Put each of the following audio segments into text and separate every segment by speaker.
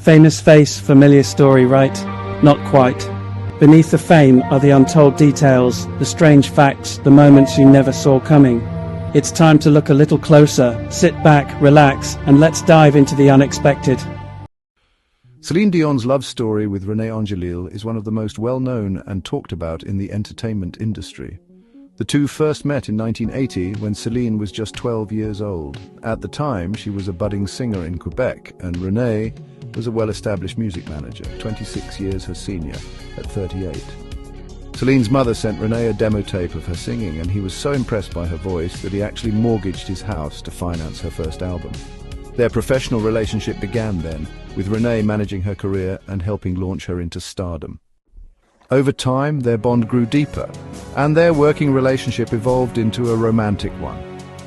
Speaker 1: Famous face, familiar story, right? Not quite. Beneath the fame are the untold details, the strange facts, the moments you never saw coming. It's time to look a little closer, sit back, relax, and let's dive into the unexpected.
Speaker 2: Céline Dion's love story with René Angelil is one of the most well-known and talked about in the entertainment industry. The two first met in 1980 when Céline was just 12 years old. At the time, she was a budding singer in Quebec, and René was a well-established music manager, 26 years her senior, at 38. Céline's mother sent René a demo tape of her singing, and he was so impressed by her voice that he actually mortgaged his house to finance her first album. Their professional relationship began then, with René managing her career and helping launch her into stardom. Over time, their bond grew deeper, and their working relationship evolved into a romantic one.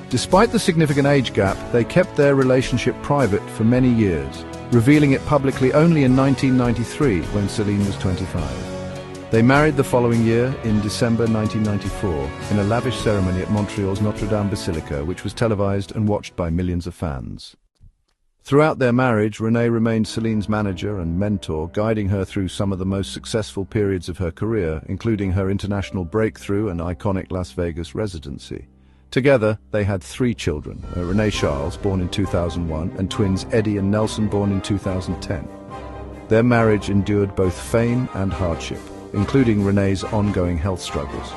Speaker 2: Despite the significant age gap, they kept their relationship private for many years, revealing it publicly only in 1993 when Céline was 25. They married the following year, in December 1994, in a lavish ceremony at Montreal's Notre Dame Basilica, which was televised and watched by millions of fans. Throughout their marriage, René remained Céline's manager and mentor, guiding her through some of the most successful periods of her career, including her international breakthrough and iconic Las Vegas residency. Together, they had 3 children, René Charles, born in 2001, and twins Eddie and Nelson, born in 2010. Their marriage endured both fame and hardship, including René's ongoing health struggles.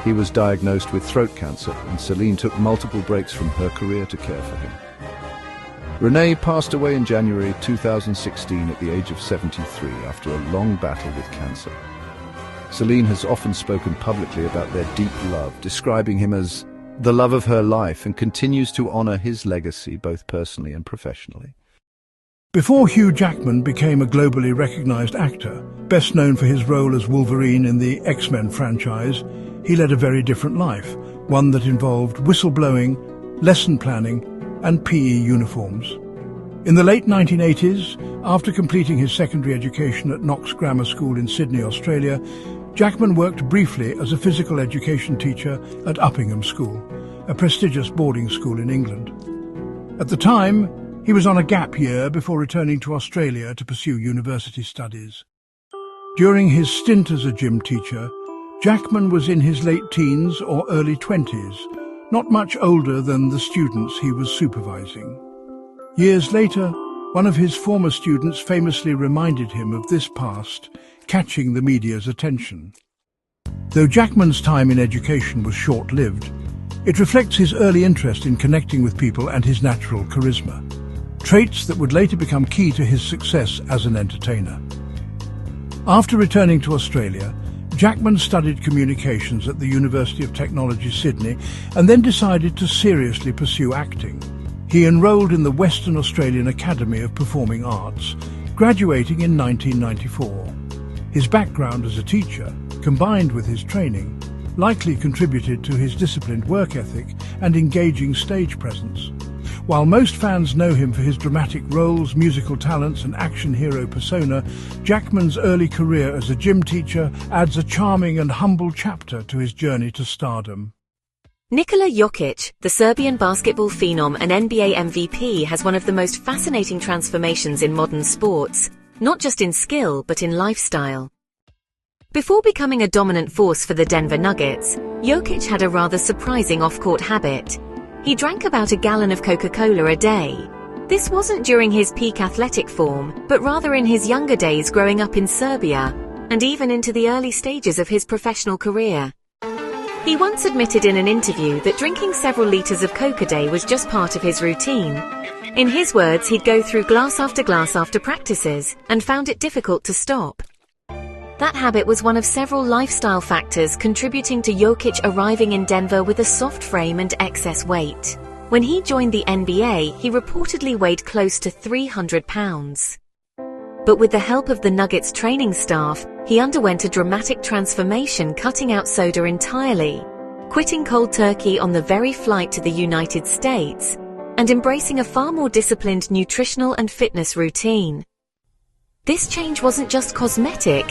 Speaker 2: He was diagnosed with throat cancer, and Céline took multiple breaks from her career to care for him. René passed away in January 2016 at the age of 73 after a long battle with cancer. Céline has often spoken publicly about their deep love, describing him as the love of her life, and continues to honor his legacy both personally and professionally.
Speaker 3: Before Hugh Jackman became a globally recognized actor, best known for his role as Wolverine in the X-Men franchise, he led a very different life, one that involved whistleblowing, lesson planning, and PE uniforms. In the late 1980s, after completing his secondary education at Knox Grammar School in Sydney, Australia, Jackman worked briefly as a physical education teacher at Uppingham School, a prestigious boarding school in England. At the time, he was on a gap year before returning to Australia to pursue university studies. During his stint as a gym teacher, Jackman was in his late teens or early 20s, not much older than the students he was supervising. Years later, one of his former students famously reminded him of this past, catching the media's attention. Though Jackman's time in education was short-lived, it reflects his early interest in connecting with people and his natural charisma, traits that would later become key to his success as an entertainer. After returning to Australia, Jackman studied communications at the University of Technology, Sydney, and then decided to seriously pursue acting. He enrolled in the Western Australian Academy of Performing Arts, graduating in 1994. His background as a teacher, combined with his training, likely contributed to his disciplined work ethic and engaging stage presence. While most fans know him for his dramatic roles, musical talents and action hero persona, Jackman's early career as a gym teacher adds a charming and humble chapter to his journey to stardom.
Speaker 4: Nikola Jokic, the Serbian basketball phenom and NBA MVP, has one of the most fascinating transformations in modern sports, not just in skill but in lifestyle. Before becoming a dominant force for the Denver Nuggets, Jokic had a rather surprising off-court habit. He drank about a gallon of Coca-Cola a day. This wasn't during his peak athletic form, but rather in his younger days growing up in Serbia, and even into the early stages of his professional career. He once admitted in an interview that drinking several liters of Coke a day was just part of his routine. In his words, he'd go through glass after practices, and found it difficult to stop. That habit was one of several lifestyle factors contributing to Jokic arriving in Denver with a soft frame and excess weight. When he joined the NBA, he reportedly weighed close to 300 pounds. But with the help of the Nuggets training staff, he underwent a dramatic transformation, cutting out soda entirely, quitting cold turkey on the very flight to the United States, and embracing a far more disciplined nutritional and fitness routine. This change wasn't just cosmetic,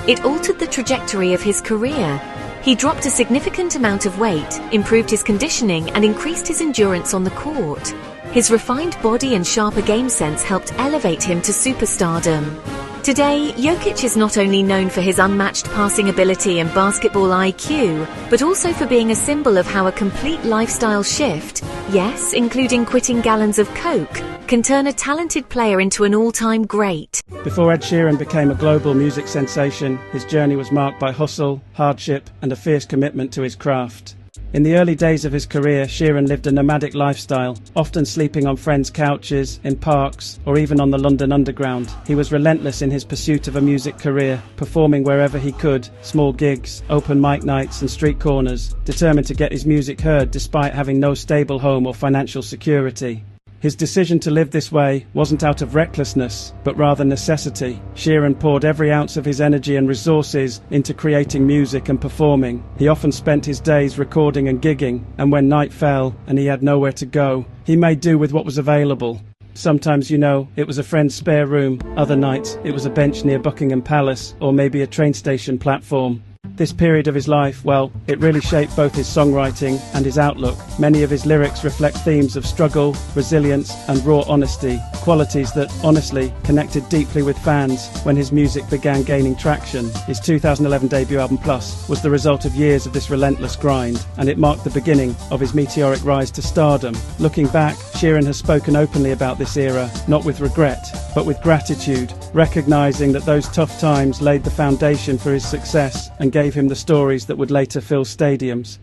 Speaker 4: it altered the trajectory of his career. He dropped a significant amount of weight, improved his conditioning, and increased his endurance on the court. His refined body and sharper game sense helped elevate him to superstardom. Today, Jokic is not only known for his unmatched passing ability and basketball IQ, but also for being a symbol of how a complete lifestyle shift, yes, including quitting gallons of Coke, can turn a talented player into an all-time great.
Speaker 1: Before Ed Sheeran became a global music sensation, his journey was marked by hustle, hardship, and a fierce commitment to his craft. In the early days of his career, Sheeran lived a nomadic lifestyle, often sleeping on friends' couches, in parks, or even on the London Underground. He was relentless in his pursuit of a music career, performing wherever he could, small gigs, open mic nights and street corners, determined to get his music heard despite having no stable home or financial security. His decision to live this way wasn't out of recklessness, but rather necessity. Sheeran poured every ounce of his energy and resources into creating music and performing. He often spent his days recording and gigging, and when night fell and he had nowhere to go, he made do with what was available. Sometimes, it was a friend's spare room. Other nights, it was a bench near Buckingham Palace, or maybe a train station platform. This period of his life, it really shaped both his songwriting and his outlook. Many of his lyrics reflect themes of struggle, resilience, and raw honesty, qualities that, honestly, connected deeply with fans when his music began gaining traction. His 2011 debut album, Plus, was the result of years of this relentless grind, and it marked the beginning of his meteoric rise to stardom. Looking back, Sheeran has spoken openly about this era, not with regret, but with gratitude, recognizing that those tough times laid the foundation for his success and gave him the stories that would later fill stadiums.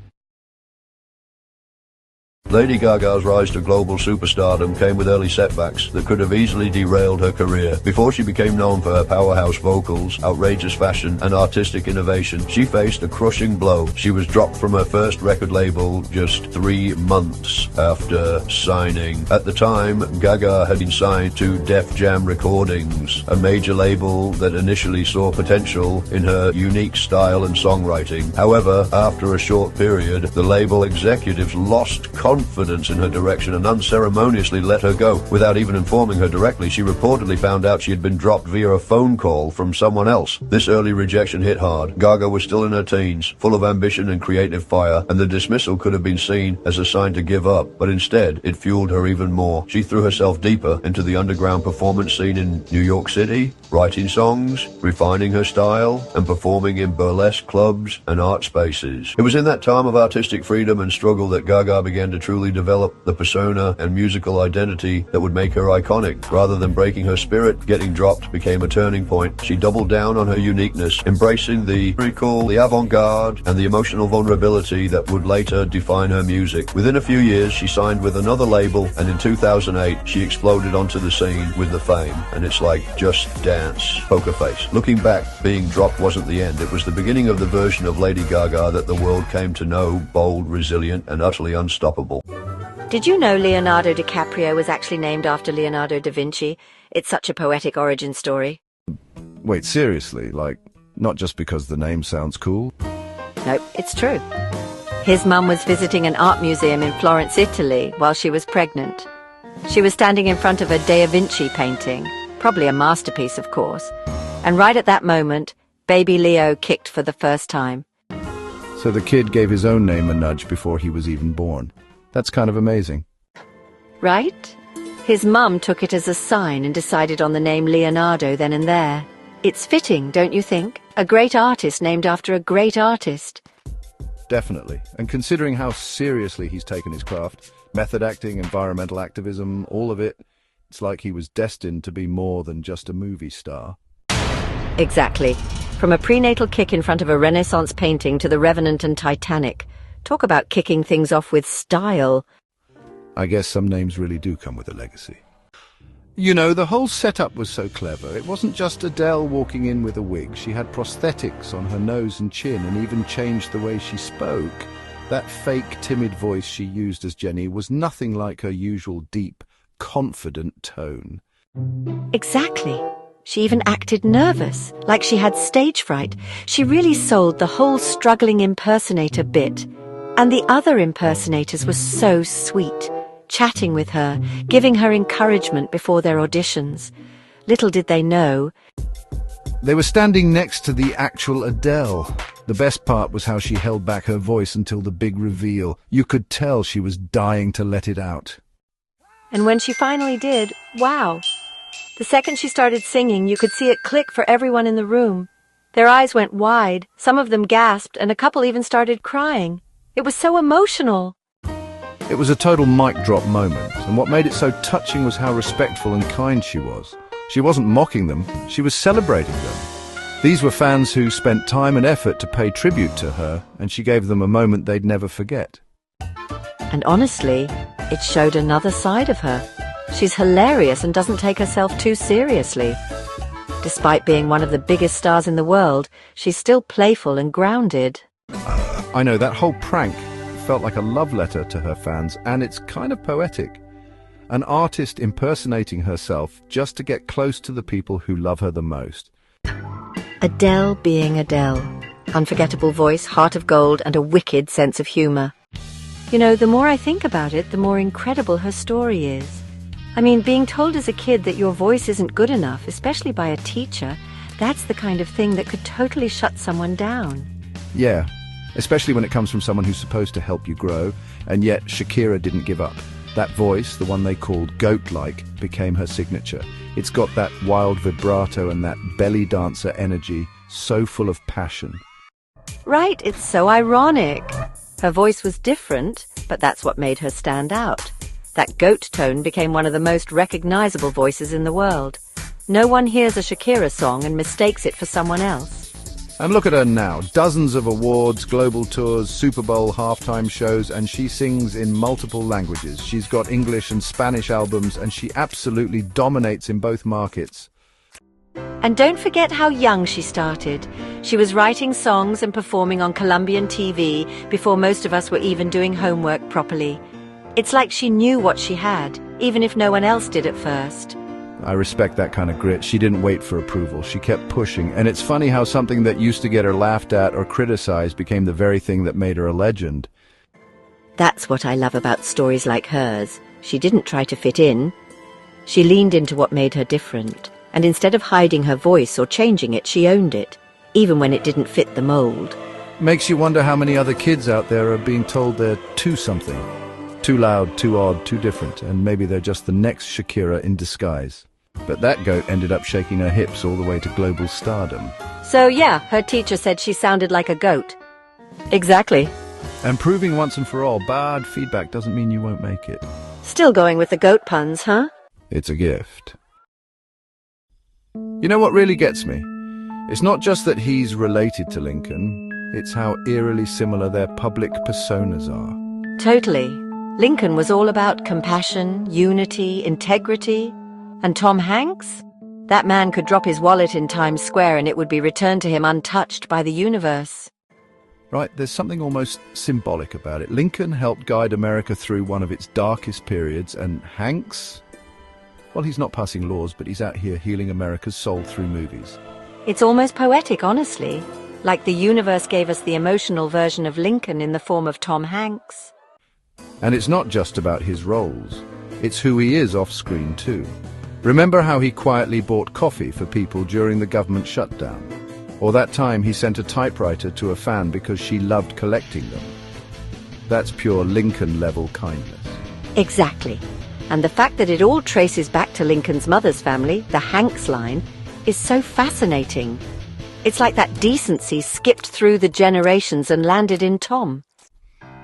Speaker 5: Lady Gaga's rise to global superstardom came with early setbacks that could have easily derailed her career. Before she became known for her powerhouse vocals, outrageous fashion, and artistic innovation, she faced a crushing blow. She was dropped from her first record label just 3 months after signing. At the time, Gaga had been signed to Def Jam Recordings, a major label that initially saw potential in her unique style and songwriting. However, after a short period, the label executives lost confidence in her direction and unceremoniously let her go. Without even informing her directly, she reportedly found out she had been dropped via a phone call from someone else. This early rejection hit hard. Gaga was still in her teens, full of ambition and creative fire, and the dismissal could have been seen as a sign to give up, but instead, it fueled her even more. She threw herself deeper into the underground performance scene in New York City, writing songs, refining her style, and performing in burlesque clubs and art spaces. It was in that time of artistic freedom and struggle that Gaga began to truly develop the persona and musical identity that would make her iconic. Rather than breaking her spirit, getting dropped became a turning point. She doubled down on her uniqueness, embracing the lyrical, the avant-garde, and the emotional vulnerability that would later define her music. Within a few years, she signed with another label, and in 2008, she exploded onto the scene with the fame. And it's like Just Dance, Poker Face. Looking back, being dropped wasn't the end. It was the beginning of the version of Lady Gaga that the world came to know, bold, resilient, and utterly unstoppable.
Speaker 6: Did you know Leonardo DiCaprio was actually named after Leonardo da Vinci? It's such a poetic origin story.
Speaker 2: Wait, seriously? Not just because the name sounds cool?
Speaker 6: Nope, it's true. His mum was visiting an art museum in Florence, Italy, while she was pregnant. She was standing in front of a Da Vinci painting, probably a masterpiece, of course. And right at that moment, baby Leo kicked for the first time.
Speaker 2: So the kid gave his own name a nudge before he was even born. That's kind of amazing.
Speaker 6: Right? His mum took it as a sign and decided on the name Leonardo then and there. It's fitting, don't you think? A great artist named after a great artist.
Speaker 2: Definitely. And considering how seriously he's taken his craft, method acting, environmental activism, all of it, it's like he was destined to be more than just a movie star.
Speaker 6: Exactly. From a prenatal kick in front of a Renaissance painting to The Revenant and Titanic. Talk about kicking things off with style.
Speaker 2: I guess some names really do come with a legacy. The whole setup was so clever. It wasn't just Adele walking in with a wig. She had prosthetics on her nose and chin and even changed the way she spoke. That fake, timid voice she used as Jenny was nothing like her usual deep, confident tone.
Speaker 6: Exactly. She even acted nervous, like she had stage fright. She really sold the whole struggling impersonator bit. And the other impersonators were so sweet, chatting with her, giving her encouragement before their auditions. Little did they know,
Speaker 2: they were standing next to the actual Adele. The best part was how she held back her voice until the big reveal. You could tell she was dying to let it out.
Speaker 6: And when she finally did, wow! The second she started singing, you could see it click for everyone in the room. Their eyes went wide, some of them gasped, and a couple even started crying. It was so emotional.
Speaker 2: It was a total mic drop moment, and what made it so touching was how respectful and kind she was. She wasn't mocking them, she was celebrating them. These were fans who spent time and effort to pay tribute to her, and she gave them a moment they'd never forget.
Speaker 6: And honestly, it showed another side of her. She's hilarious and doesn't take herself too seriously. Despite being one of the biggest stars in the world, she's still playful and grounded.
Speaker 2: I know, that whole prank felt like a love letter to her fans, and it's kind of poetic. An artist impersonating herself just to get close to the people who love her the most.
Speaker 6: Adele being Adele. Unforgettable voice, heart of gold, and a wicked sense of humour. You know, the more I think about it, the more incredible her story is. I mean, being told as a kid that your voice isn't good enough, especially by a teacher, that's the kind of thing that could totally shut someone down.
Speaker 2: Yeah, especially when it comes from someone who's supposed to help you grow, and yet Shakira didn't give up. That voice, the one they called goat-like, became her signature. It's got that wild vibrato and that belly dancer energy, so full of passion.
Speaker 6: Right, it's so ironic. Her voice was different, but that's what made her stand out. That goat tone became one of the most recognizable voices in the world. No one hears a Shakira song and mistakes it for someone else.
Speaker 2: And look at her now, dozens of awards, global tours, Super Bowl halftime shows, and she sings in multiple languages. She's got English and Spanish albums, and she absolutely dominates in both markets.
Speaker 6: And don't forget how young she started. She was writing songs and performing on Colombian TV before most of us were even doing homework properly. It's like she knew what she had, even if no one else did at first.
Speaker 2: I respect that kind of grit. She didn't wait for approval. She kept pushing. And it's funny how something that used to get her laughed at or criticized became the very thing that made her a legend.
Speaker 6: That's what I love about stories like hers. She didn't try to fit in. She leaned into what made her different. And instead of hiding her voice or changing it, she owned it, even when it didn't fit the mold.
Speaker 2: Makes you wonder how many other kids out there are being told they're too something. Too loud, too odd, too different, and maybe they're just the next Shakira in disguise. But that goat ended up shaking her hips all the way to global stardom.
Speaker 6: So yeah, her teacher said she sounded like a goat. Exactly.
Speaker 2: And proving once and for all, bad feedback doesn't mean you won't make it.
Speaker 6: Still going with the goat puns, huh?
Speaker 2: It's a gift. You know what really gets me? It's not just that he's related to Lincoln, it's how eerily similar their public personas are.
Speaker 6: Totally. Lincoln was all about compassion, unity, integrity. And Tom Hanks? That man could drop his wallet in Times Square and it would be returned to him untouched by the universe.
Speaker 2: Right, there's something almost symbolic about it. Lincoln helped guide America through one of its darkest periods, and Hanks? Well, he's not passing laws, but he's out here healing America's soul through movies.
Speaker 6: It's almost poetic, honestly. Like the universe gave us the emotional version of Lincoln in the form of Tom Hanks.
Speaker 2: And it's not just about his roles. It's who he is off-screen too. Remember how he quietly bought coffee for people during the government shutdown? Or that time he sent a typewriter to a fan because she loved collecting them? That's pure Lincoln-level kindness.
Speaker 6: Exactly. And the fact that it all traces back to Lincoln's mother's family, the Hanks line, is so fascinating. It's like that decency skipped through the generations and landed in Tom.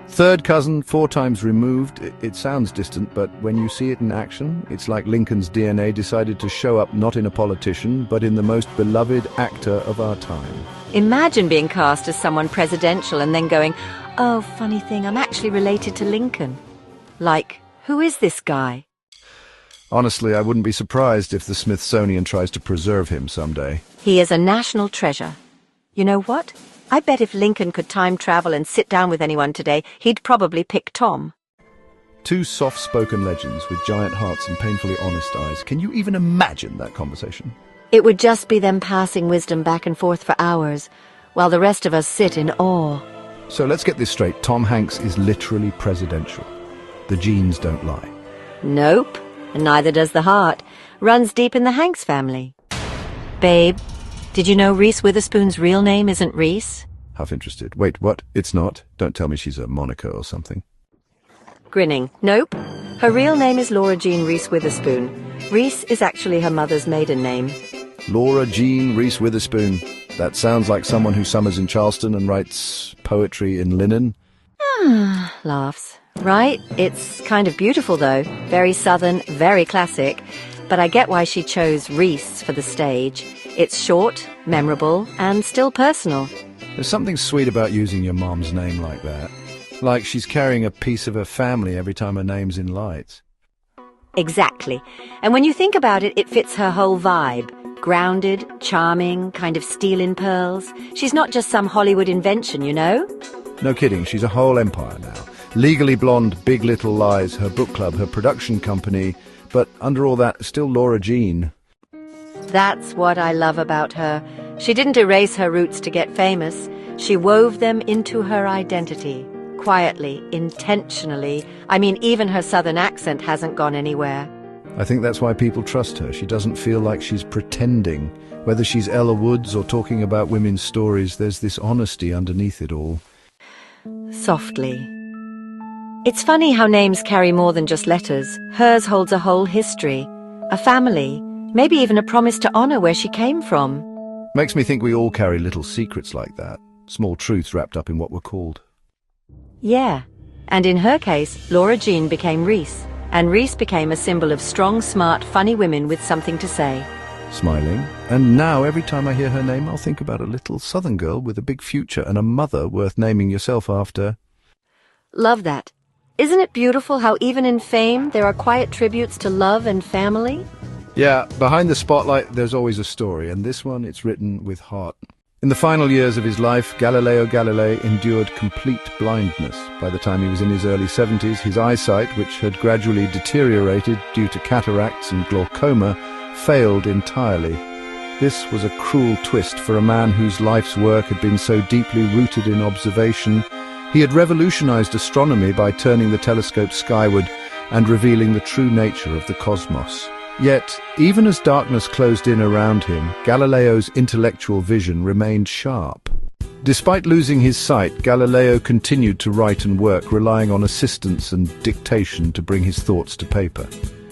Speaker 2: Third cousin, 4 times removed. It sounds distant, but when you see it in action, it's like Lincoln's DNA decided to show up not in a politician, but in the most beloved actor of our time.
Speaker 6: Imagine being cast as someone presidential and then going, oh, funny thing, I'm actually related to Lincoln. Like, who is this guy?
Speaker 2: Honestly, I wouldn't be surprised if the Smithsonian tries to preserve him someday.
Speaker 6: He is a national treasure. You know what? I bet if Lincoln could time travel and sit down with anyone today, he'd probably pick Tom.
Speaker 2: 2 soft-spoken legends with giant hearts and painfully honest eyes. Can you even imagine that conversation?
Speaker 6: It would just be them passing wisdom back and forth for hours, while the rest of us sit in awe.
Speaker 2: So let's get this straight. Tom Hanks is literally presidential. The genes don't lie.
Speaker 6: Nope, and neither does the heart. Runs deep in the Hanks family. Babe, did you know Reese Witherspoon's real name isn't Reese?
Speaker 2: Half interested. Wait, what? It's not? Don't tell me she's a moniker or something.
Speaker 6: Grinning. Nope. Her real name is Laura Jean Reese Witherspoon. Reese is actually her mother's maiden name.
Speaker 2: Laura Jean Reese Witherspoon. That sounds like someone who summers in Charleston and writes poetry in linen.
Speaker 6: Laughs. Right? It's kind of beautiful, though. Very southern, very classic. But I get why she chose Reese for the stage. It's short, memorable, and still personal.
Speaker 2: There's something sweet about using your mom's name like that. Like she's carrying a piece of her family every time her name's in lights.
Speaker 6: Exactly. And when you think about it, it fits her whole vibe. Grounded, charming, kind of steel in pearls. She's not just some Hollywood invention, you know?
Speaker 2: No kidding, she's a whole empire now. Legally Blonde, Big Little Lies, her book club, her production company, but under all that, still Laura Jean.
Speaker 6: That's what I love about her. She didn't erase her roots to get famous. She wove them into her identity. Quietly, intentionally. I mean, even her southern accent hasn't gone anywhere.
Speaker 2: I think that's why people trust her. She doesn't feel like she's pretending. Whether she's Ella Woods or talking about women's stories, there's this honesty underneath it all.
Speaker 6: Softly. It's funny how names carry more than just letters. Hers holds a whole history, a family, maybe even a promise to honor where she came from.
Speaker 2: Makes me think we all carry little secrets like that. Small truths wrapped up in what we're called.
Speaker 6: Yeah. And in her case, Laura Jean became Reese. And Reese became a symbol of strong, smart, funny women with something to say.
Speaker 2: Smiling. And now every time I hear her name, I'll think about a little southern girl with a big future and a mother worth naming yourself after.
Speaker 6: Love that. Isn't it beautiful how even in fame there are quiet tributes to love and family?
Speaker 2: Yeah, behind the spotlight there's always a story, and this one, it's written with heart. In the final years of his life, Galileo Galilei endured complete blindness. By the time he was in his early 70s, his eyesight, which had gradually deteriorated due to cataracts and glaucoma, failed entirely. This was a cruel twist for a man whose life's work had been so deeply rooted in observation. He had revolutionized astronomy by turning the telescope skyward and revealing the true nature of the cosmos. Yet, even as darkness closed in around him, Galileo's intellectual vision remained sharp. Despite losing his sight, Galileo continued to write and work, relying on assistance and dictation to bring his thoughts to paper.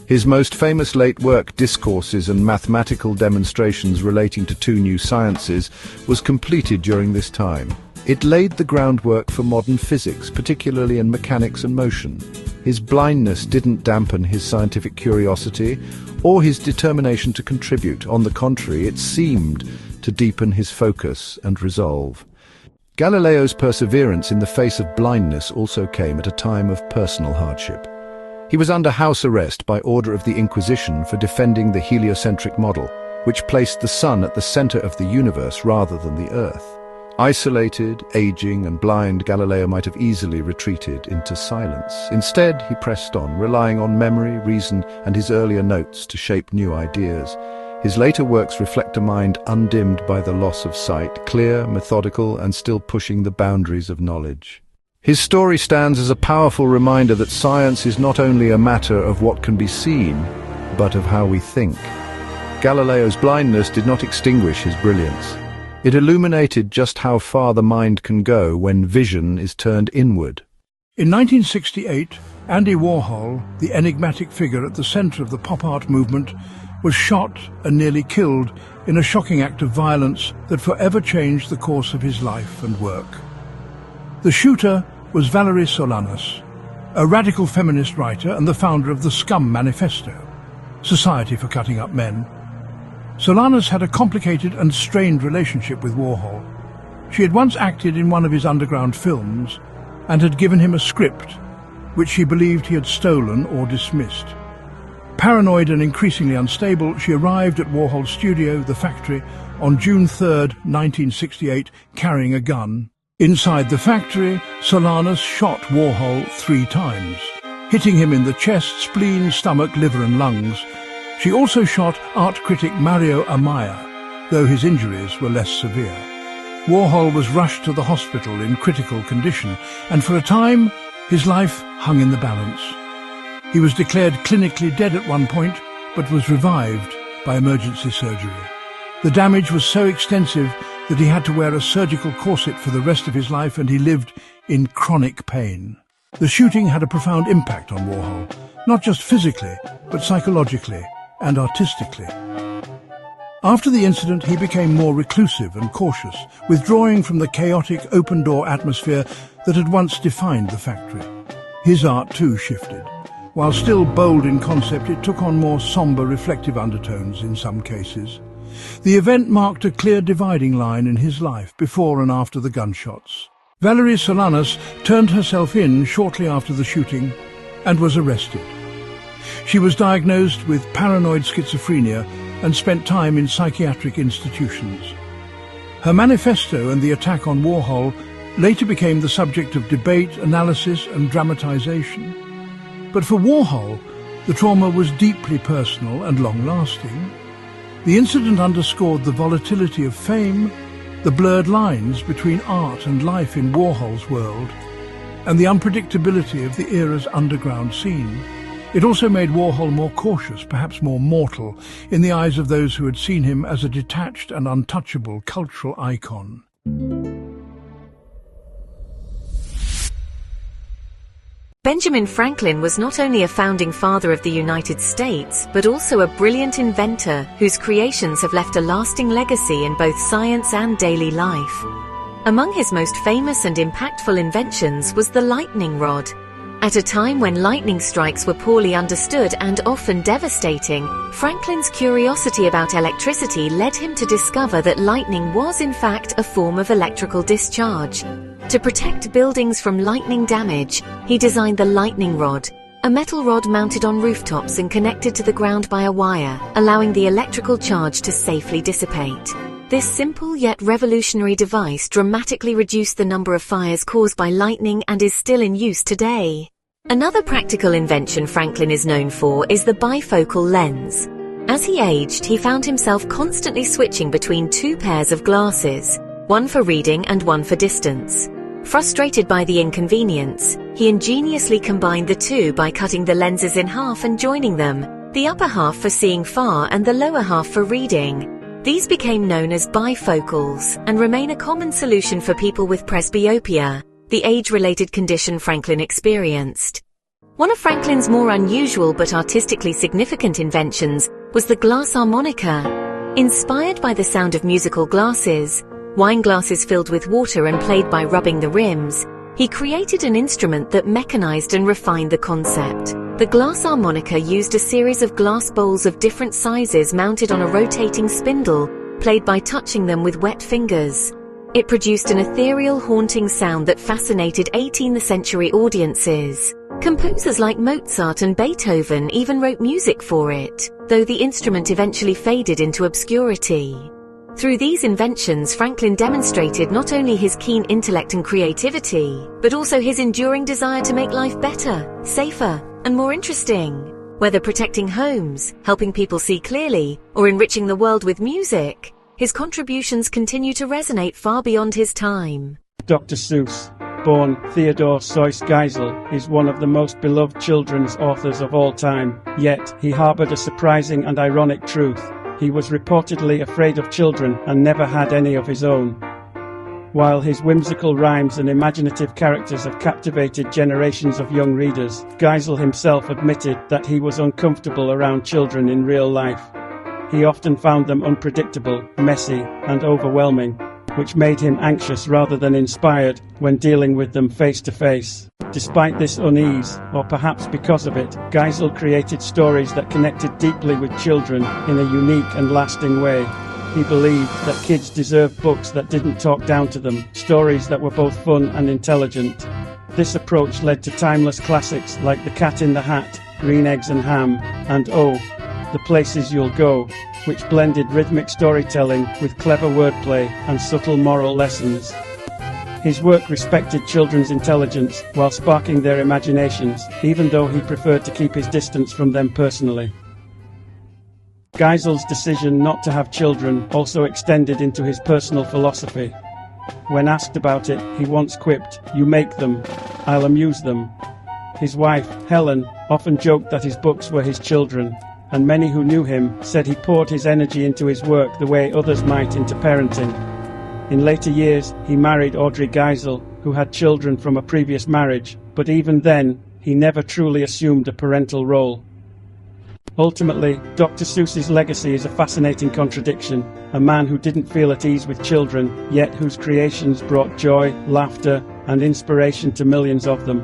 Speaker 2: His most famous late work, Discourses and Mathematical Demonstrations Relating to Two New Sciences, was completed during this time. It laid the groundwork for modern physics, particularly in mechanics and motion. His blindness didn't dampen his scientific curiosity or his determination to contribute. On the contrary, it seemed to deepen his focus and resolve. Galileo's perseverance in the face of blindness also came at a time of personal hardship. He was under house arrest by order of the Inquisition for defending the heliocentric model, which placed the sun at the center of the universe rather than the Earth. Isolated, aging and blind, Galileo might have easily retreated into silence. Instead, he pressed on, relying on memory, reason, and his earlier notes to shape new ideas. His later works reflect a mind undimmed by the loss of sight, clear, methodical, and still pushing the boundaries of knowledge. His story stands as a powerful reminder that science is not only a matter of what can be seen, but of how we think. Galileo's blindness did not extinguish his brilliance. It illuminated just how far the mind can go when vision is turned inward.
Speaker 3: In 1968, Andy Warhol, the enigmatic figure at the center of the pop art movement, was shot and nearly killed in a shocking act of violence that forever changed the course of his life and work. The shooter was Valerie Solanas, a radical feminist writer and the founder of the Scum Manifesto, Society for Cutting Up Men. Solanas had a complicated and strained relationship with Warhol. She had once acted in one of his underground films and had given him a script which she believed he had stolen or dismissed. Paranoid and increasingly unstable, she arrived at Warhol's studio, The Factory, on June 3, 1968, carrying a gun. Inside the factory, Solanas shot Warhol 3 times, hitting him in the chest, spleen, stomach, liver and lungs. She also shot art critic Mario Amaya, though his injuries were less severe. Warhol was rushed to the hospital in critical condition, and for a time, his life hung in the balance. He was declared clinically dead at one point, but was revived by emergency surgery. The damage was so extensive that he had to wear a surgical corset for the rest of his life, and he lived in chronic pain. The shooting had a profound impact on Warhol, not just physically, but psychologically and artistically. After the incident, he became more reclusive and cautious, withdrawing from the chaotic open-door atmosphere that had once defined the factory. His art too shifted. While still bold in concept, it took on more somber, reflective undertones in some cases. The event marked a clear dividing line in his life before and after the gunshots. Valerie Solanas turned herself in shortly after the shooting and was arrested. She was diagnosed with paranoid schizophrenia and spent time in psychiatric institutions. Her manifesto and the attack on Warhol later became the subject of debate, analysis and dramatization. But for Warhol, the trauma was deeply personal and long-lasting. The incident underscored the volatility of fame, the blurred lines between art and life in Warhol's world, and the unpredictability of the era's underground scene. It also made Warhol more cautious, perhaps more mortal, in the eyes of those who had seen him as a detached and untouchable cultural icon.
Speaker 4: Benjamin Franklin was not only a founding father of the United States, but also a brilliant inventor whose creations have left a lasting legacy in both science and daily life. Among his most famous and impactful inventions was the lightning rod. At a time when lightning strikes were poorly understood and often devastating, Franklin's curiosity about electricity led him to discover that lightning was in fact a form of electrical discharge. To protect buildings from lightning damage, he designed the lightning rod, a metal rod mounted on rooftops and connected to the ground by a wire, allowing the electrical charge to safely dissipate. This simple yet revolutionary device dramatically reduced the number of fires caused by lightning and is still in use today. Another practical invention Franklin is known for is the bifocal lens. As he aged, he found himself constantly switching between two pairs of glasses, one for reading and one for distance. Frustrated by the inconvenience, he ingeniously combined the two by cutting the lenses in half and joining them, the upper half for seeing far and the lower half for reading. These became known as bifocals and remain a common solution for people with presbyopia, the age-related condition Franklin experienced. One of Franklin's more unusual but artistically significant inventions was the glass harmonica. Inspired by the sound of musical glasses, wine glasses filled with water and played by rubbing the rims, he created an instrument that mechanized and refined the concept. The glass harmonica used a series of glass bowls of different sizes mounted on a rotating spindle, played by touching them with wet fingers. It produced an ethereal, haunting sound that fascinated 18th century audiences. Composers like Mozart and Beethoven even wrote music for it, though the instrument eventually faded into obscurity. Through these inventions, Franklin demonstrated not only his keen intellect and creativity, but also his enduring desire to make life better, safer, and more interesting. Whether protecting homes, helping people see clearly, or enriching the world with music, his contributions continue to resonate far beyond his time.
Speaker 1: Dr. Seuss, born Theodore Seuss Geisel, is one of the most beloved children's authors of all time, yet he harbored a surprising and ironic truth. He was reportedly afraid of children and never had any of his own. While his whimsical rhymes and imaginative characters have captivated generations of young readers, Geisel himself admitted that he was uncomfortable around children in real life. He often found them unpredictable, messy, and overwhelming, which made him anxious rather than inspired when dealing with them face to face. Despite this unease, or perhaps because of it, Geisel created stories that connected deeply with children in a unique and lasting way. He believed that kids deserved books that didn't talk down to them, stories that were both fun and intelligent. This approach led to timeless classics like The Cat in the Hat, Green Eggs and Ham, and Oh, The Places You'll Go, which blended rhythmic storytelling with clever wordplay and subtle moral lessons. His work respected children's intelligence while sparking their imaginations, even though he preferred to keep his distance from them personally. Geisel's decision not to have children also extended into his personal philosophy. When asked about it, he once quipped, "You make them, I'll amuse them." His wife, Helen, often joked that his books were his children, and many who knew him said he poured his energy into his work the way others might into parenting. In later years, he married Audrey Geisel, who had children from a previous marriage, but even then, he never truly assumed a parental role. Ultimately, Dr. Seuss's legacy is a fascinating contradiction, a man who didn't feel at ease with children, yet whose creations brought joy, laughter, and inspiration to millions of them.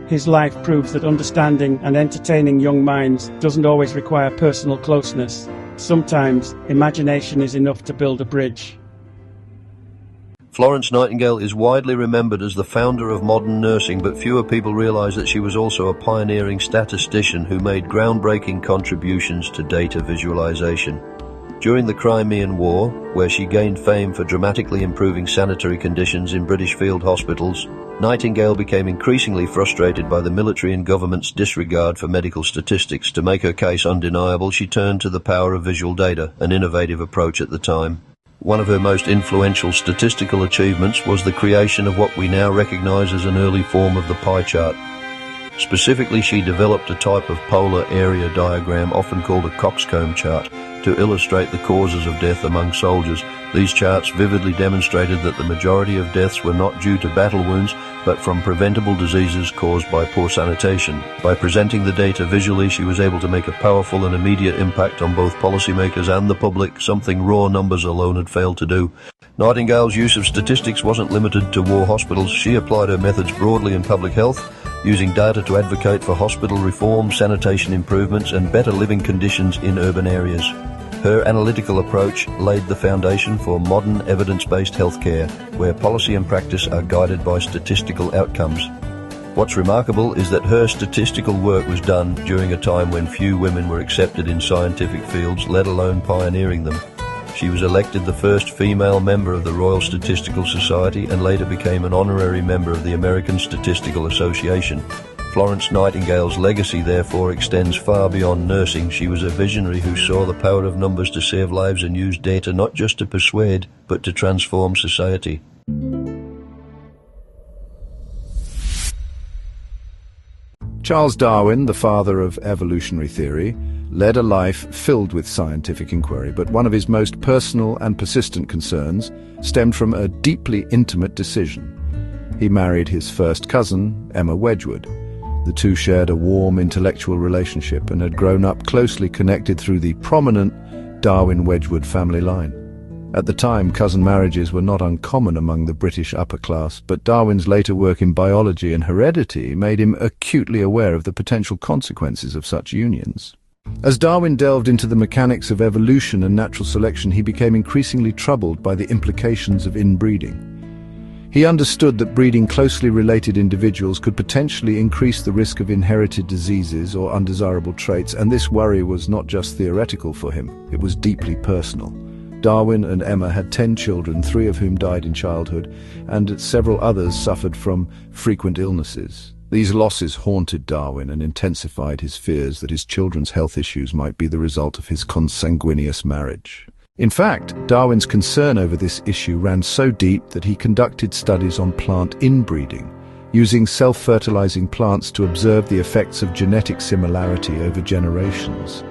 Speaker 1: His life proves that understanding and entertaining young minds doesn't always require personal closeness. Sometimes, imagination is enough to build a bridge.
Speaker 5: Florence Nightingale is widely remembered as the founder of modern nursing, but fewer people realise that she was also a pioneering statistician who made groundbreaking contributions to data visualization. During the Crimean War, where she gained fame for dramatically improving sanitary conditions in British field hospitals, Nightingale became increasingly frustrated by the military and government's disregard for medical statistics. To make her case undeniable, she turned to the power of visual data, an innovative approach at the time. One of her most influential statistical achievements was the creation of what we now recognise as an early form of the pie chart. Specifically, she developed a type of polar area diagram, often called a coxcomb chart, to illustrate the causes of death among soldiers. These charts vividly demonstrated that the majority of deaths were not due to battle wounds, but from preventable diseases caused by poor sanitation. By presenting the data visually, she was able to make a powerful and immediate impact on both policymakers and the public, something raw numbers alone had failed to do. Nightingale's use of statistics wasn't limited to war hospitals. She applied her methods broadly in public health, using data to advocate for hospital reform, sanitation improvements, and better living conditions in urban areas. Her analytical approach laid the foundation for modern evidence-based healthcare, where policy and practice are guided by statistical outcomes. What's remarkable is that her statistical work was done during a time when few women were accepted in scientific fields, let alone pioneering them. She was elected the first female member of the Royal Statistical Society and later became an honorary member of the American Statistical Association. Florence Nightingale's legacy, therefore, extends far beyond nursing. She was a visionary who saw the power of numbers to save lives and used data not just to persuade, but to transform society.
Speaker 2: Charles Darwin, the father of evolutionary theory, led a life filled with scientific inquiry, but one of his most personal and persistent concerns stemmed from a deeply intimate decision. He married his first cousin, Emma Wedgwood. The two shared a warm intellectual relationship and had grown up closely connected through the prominent Darwin-Wedgwood family line. At the time, cousin marriages were not uncommon among the British upper class, but Darwin's later work in biology and heredity made him acutely aware of the potential consequences of such unions. As Darwin delved into the mechanics of evolution and natural selection, he became increasingly troubled by the implications of inbreeding. He understood that breeding closely related individuals could potentially increase the risk of inherited diseases or undesirable traits, and this worry was not just theoretical for him, it was deeply personal. Darwin and Emma had 10 children, 3 of whom died in childhood, and several others suffered from frequent illnesses. These losses haunted Darwin and intensified his fears that his children's health issues might be the result of his consanguineous marriage. In fact, Darwin's concern over this issue ran so deep that he conducted studies on plant inbreeding, using self-fertilizing plants to observe the effects of genetic similarity over generations.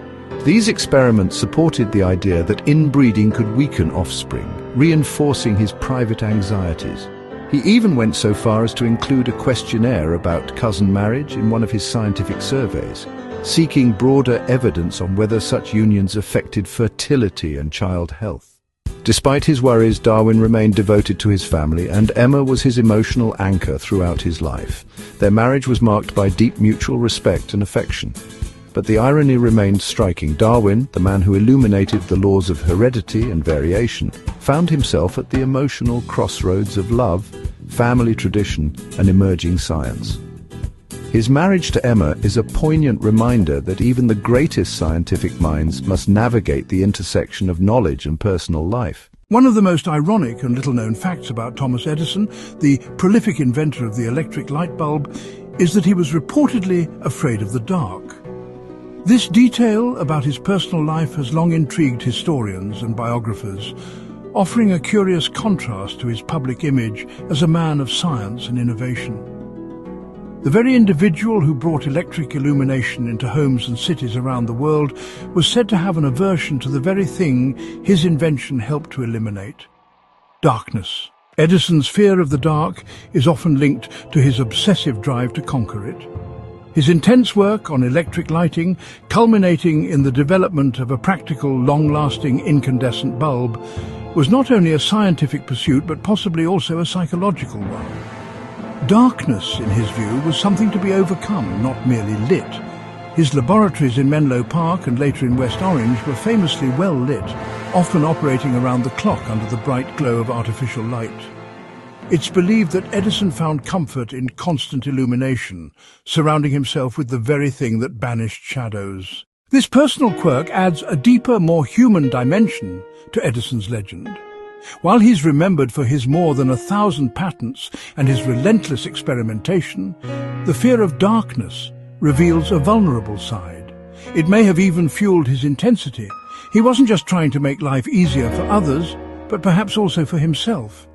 Speaker 2: These experiments supported the idea that inbreeding could weaken offspring, reinforcing his private anxieties. He even went so far as to include a questionnaire about cousin marriage in one of his scientific surveys, seeking broader evidence on whether such unions affected fertility and child health. Despite his worries, Darwin remained devoted to his family, and Emma was his emotional anchor throughout his life. Their marriage was marked by deep mutual respect and affection. But the irony remained striking. Darwin, the man who illuminated the laws of heredity and variation, found himself at the emotional crossroads of love, family tradition, and emerging science. His marriage to Emma is a poignant reminder that even the greatest scientific minds must navigate the intersection of knowledge and personal life.
Speaker 3: One of the most ironic and little-known facts about Thomas Edison, the prolific inventor of the electric light bulb, is that he was reportedly afraid of the dark. This detail about his personal life has long intrigued historians and biographers, offering a curious contrast to his public image as a man of science and innovation. The very individual who brought electric illumination into homes and cities around the world was said to have an aversion to the very thing his invention helped to eliminate: darkness. Edison's fear of the dark is often linked to his obsessive drive to conquer it. His intense work on electric lighting, culminating in the development of a practical, long-lasting incandescent bulb, was not only a scientific pursuit but possibly also a psychological one. Darkness, in his view, was something to be overcome, not merely lit. His laboratories in Menlo Park and later in West Orange were famously well lit, often operating around the clock under the bright glow of artificial light. It's believed that Edison found comfort in constant illumination, surrounding himself with the very thing that banished shadows. This personal quirk adds a deeper, more human dimension to Edison's legend. While he's remembered for his more than 1,000 patents and his relentless experimentation, the fear of darkness reveals a vulnerable side. It may have even fueled his intensity. He wasn't just trying to make life easier for others, but perhaps also for himself.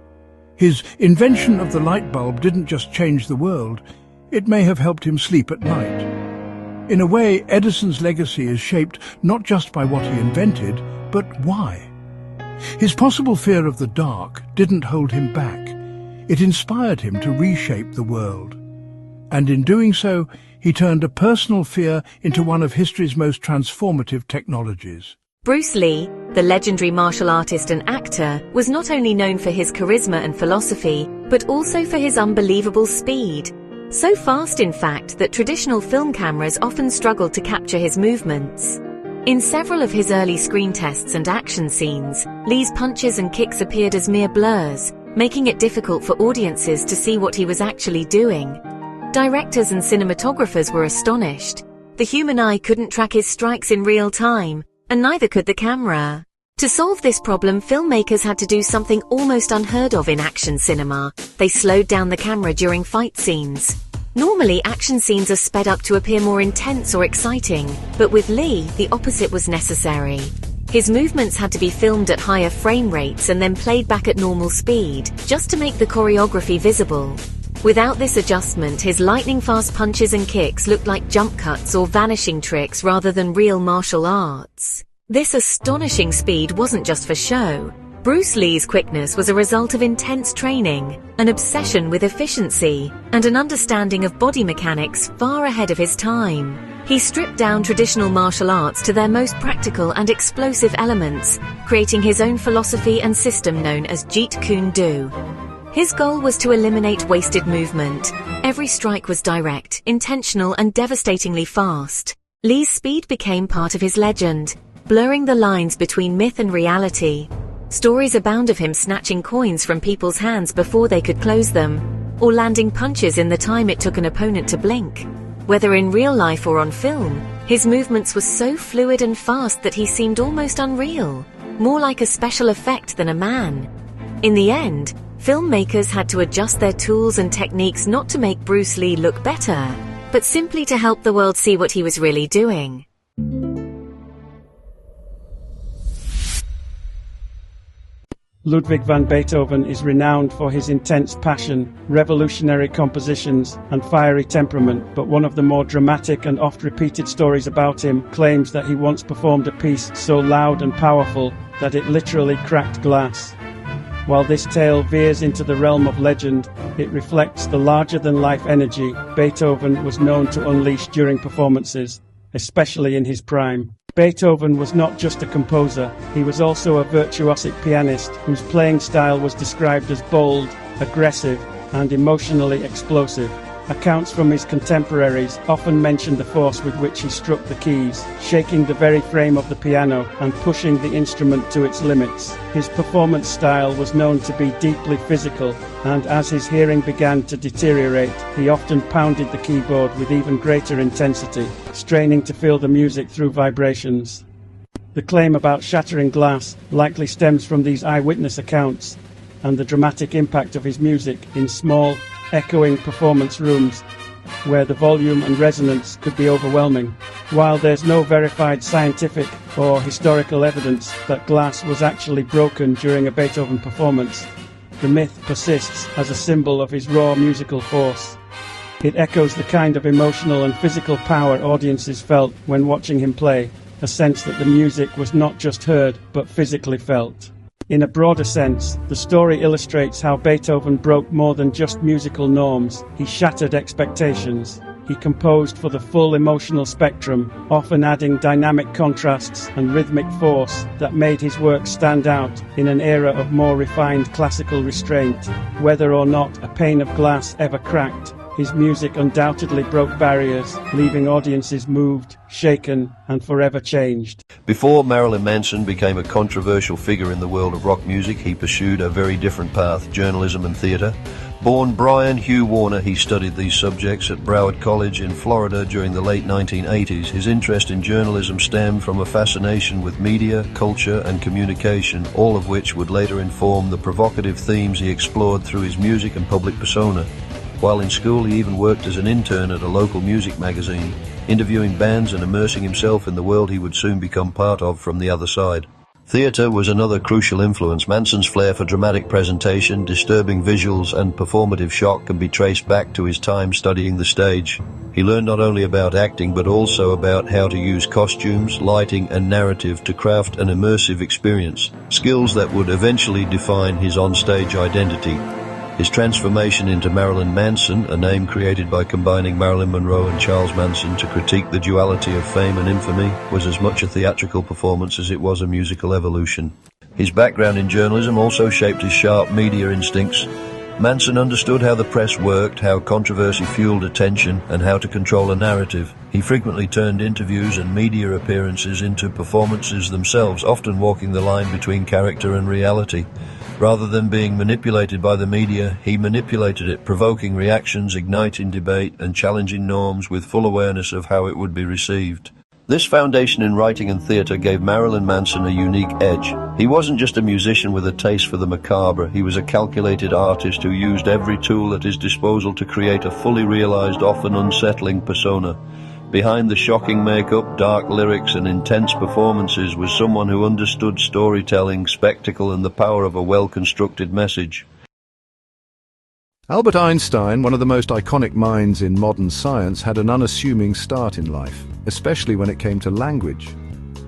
Speaker 3: His invention of the light bulb didn't just change the world, it may have helped him sleep at night. In a way, Edison's legacy is shaped not just by what he invented, but why. His possible fear of the dark didn't hold him back. It inspired him to reshape the world. And in doing so, he turned a personal fear into one of history's most transformative technologies.
Speaker 4: Bruce Lee, the legendary martial artist and actor, was not only known for his charisma and philosophy, but also for his unbelievable speed. So fast, in fact, that traditional film cameras often struggled to capture his movements. In several of his early screen tests and action scenes, Lee's punches and kicks appeared as mere blurs, making it difficult for audiences to see what he was actually doing. Directors and cinematographers were astonished. The human eye couldn't track his strikes in real time, and neither could the camera. To solve this problem, filmmakers had to do something almost unheard of in action cinema. They slowed down the camera during fight scenes. Normally, action scenes are sped up to appear more intense or exciting, but with Lee, the opposite was necessary. His movements had to be filmed at higher frame rates and then played back at normal speed, just to make the choreography visible. Without this adjustment, his lightning-fast punches and kicks looked like jump cuts or vanishing tricks rather than real martial arts. This astonishing speed wasn't just for show. Bruce Lee's quickness was a result of intense training, an obsession with efficiency, and an understanding of body mechanics far ahead of his time. He stripped down traditional martial arts to their most practical and explosive elements, creating his own philosophy and system known as Jeet Kune Do. His goal was to eliminate wasted movement. Every strike was direct, intentional, and devastatingly fast. Lee's speed became part of his legend, blurring the lines between myth and reality. Stories abound of him snatching coins from people's hands before they could close them, or landing punches in the time it took an opponent to blink. Whether in real life or on film, his movements were so fluid and fast that he seemed almost unreal, more like a special effect than a man. In the end, filmmakers had to adjust their tools and techniques not to make Bruce Lee look better, but simply to help the world see what he was really doing.
Speaker 1: Ludwig van Beethoven is renowned for his intense passion, revolutionary compositions, and fiery temperament, but one of the more dramatic and oft-repeated stories about him claims that he once performed a piece so loud and powerful that it literally cracked glass. While this tale veers into the realm of legend, it reflects the larger-than-life energy Beethoven was known to unleash during performances, especially in his prime. Beethoven was not just a composer, he was also a virtuosic pianist whose playing style was described as bold, aggressive, and emotionally explosive. Accounts from his contemporaries often mention the force with which he struck the keys, shaking the very frame of the piano and pushing the instrument to its limits. His performance style was known to be deeply physical, and as his hearing began to deteriorate, he often pounded the keyboard with even greater intensity, straining to feel the music through vibrations. The claim about shattering glass likely stems from these eyewitness accounts and the dramatic impact of his music in small, echoing performance rooms where the volume and resonance could be overwhelming. While there's no verified scientific or historical evidence that glass was actually broken during a Beethoven performance, the myth persists as a symbol of his raw musical force. It echoes the kind of emotional and physical power audiences felt when watching him play, a sense that the music was not just heard but physically felt. In a broader sense, the story illustrates how Beethoven broke more than just musical norms. He shattered expectations. He composed for the full emotional spectrum, often adding dynamic contrasts and rhythmic force that made his work stand out in an era of more refined classical restraint. Whether or not a pane of glass ever cracked, his music undoubtedly broke barriers, leaving audiences moved, shaken, and forever changed.
Speaker 5: Before Marilyn Manson became a controversial figure in the world of rock music, he pursued a very different path, journalism and theatre. Born Brian Hugh Warner, he studied these subjects at Broward College in Florida during the late 1980s. His interest in journalism stemmed from a fascination with media, culture and communication, all of which would later inform the provocative themes he explored through his music and public persona. While in school, he even worked as an intern at a local music magazine, interviewing bands and immersing himself in the world he would soon become part of from the other side. Theatre was another crucial influence. Manson's flair for dramatic presentation, disturbing visuals and performative shock can be traced back to his time studying the stage. He learned not only about acting but also about how to use costumes, lighting and narrative to craft an immersive experience, skills that would eventually define his on-stage identity. His transformation into Marilyn Manson, a name created by combining Marilyn Monroe and Charles Manson to critique the duality of fame and infamy, was as much a theatrical performance as it was a musical evolution. His background in journalism also shaped his sharp media instincts. Manson understood how the press worked, how controversy fueled attention, and how to control a narrative. He frequently turned interviews and media appearances into performances themselves, often walking the line between character and reality. Rather than being manipulated by the media, he manipulated it, provoking reactions, igniting debate, and challenging norms with full awareness of how it would be received. This foundation in writing and theatre gave Marilyn Manson a unique edge. He wasn't just a musician with a taste for the macabre, he was a calculated artist who used every tool at his disposal to create a fully realized, often unsettling persona. Behind the shocking makeup, dark lyrics and intense performances was someone who understood storytelling, spectacle and the power of a well-constructed message.
Speaker 2: Albert Einstein, one of the most iconic minds in modern science, had an unassuming start in life, especially when it came to language.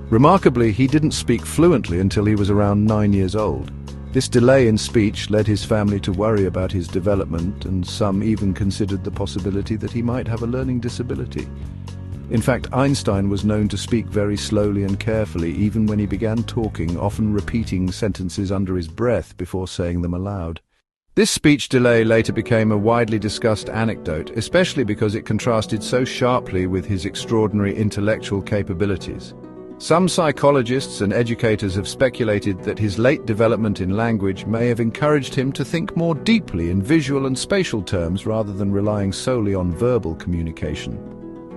Speaker 2: Remarkably, he didn't speak fluently until he was around 9 years old. This delay in speech led his family to worry about his development, and some even considered the possibility that he might have a learning disability. In fact, Einstein was known to speak very slowly and carefully, even when he began talking, often repeating sentences under his breath before saying them aloud. This speech delay later became a widely discussed anecdote, especially because it contrasted so sharply with his extraordinary intellectual capabilities. Some psychologists and educators have speculated that his late development in language may have encouraged him to think more deeply in visual and spatial terms rather than relying solely on verbal communication,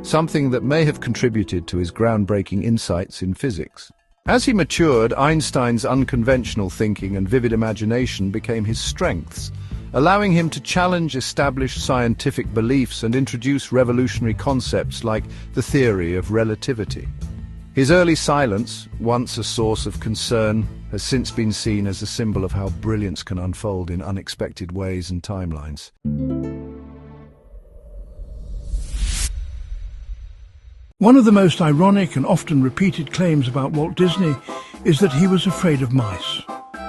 Speaker 2: something that may have contributed to his groundbreaking insights in physics. As he matured, Einstein's unconventional thinking and vivid imagination became his strengths, allowing him to challenge established scientific beliefs and introduce revolutionary concepts like the theory of relativity. His early silence, once a source of concern, has since been seen as a symbol of how brilliance can unfold in unexpected ways and timelines.
Speaker 3: One of the most ironic and often repeated claims about Walt Disney is that he was afraid of mice,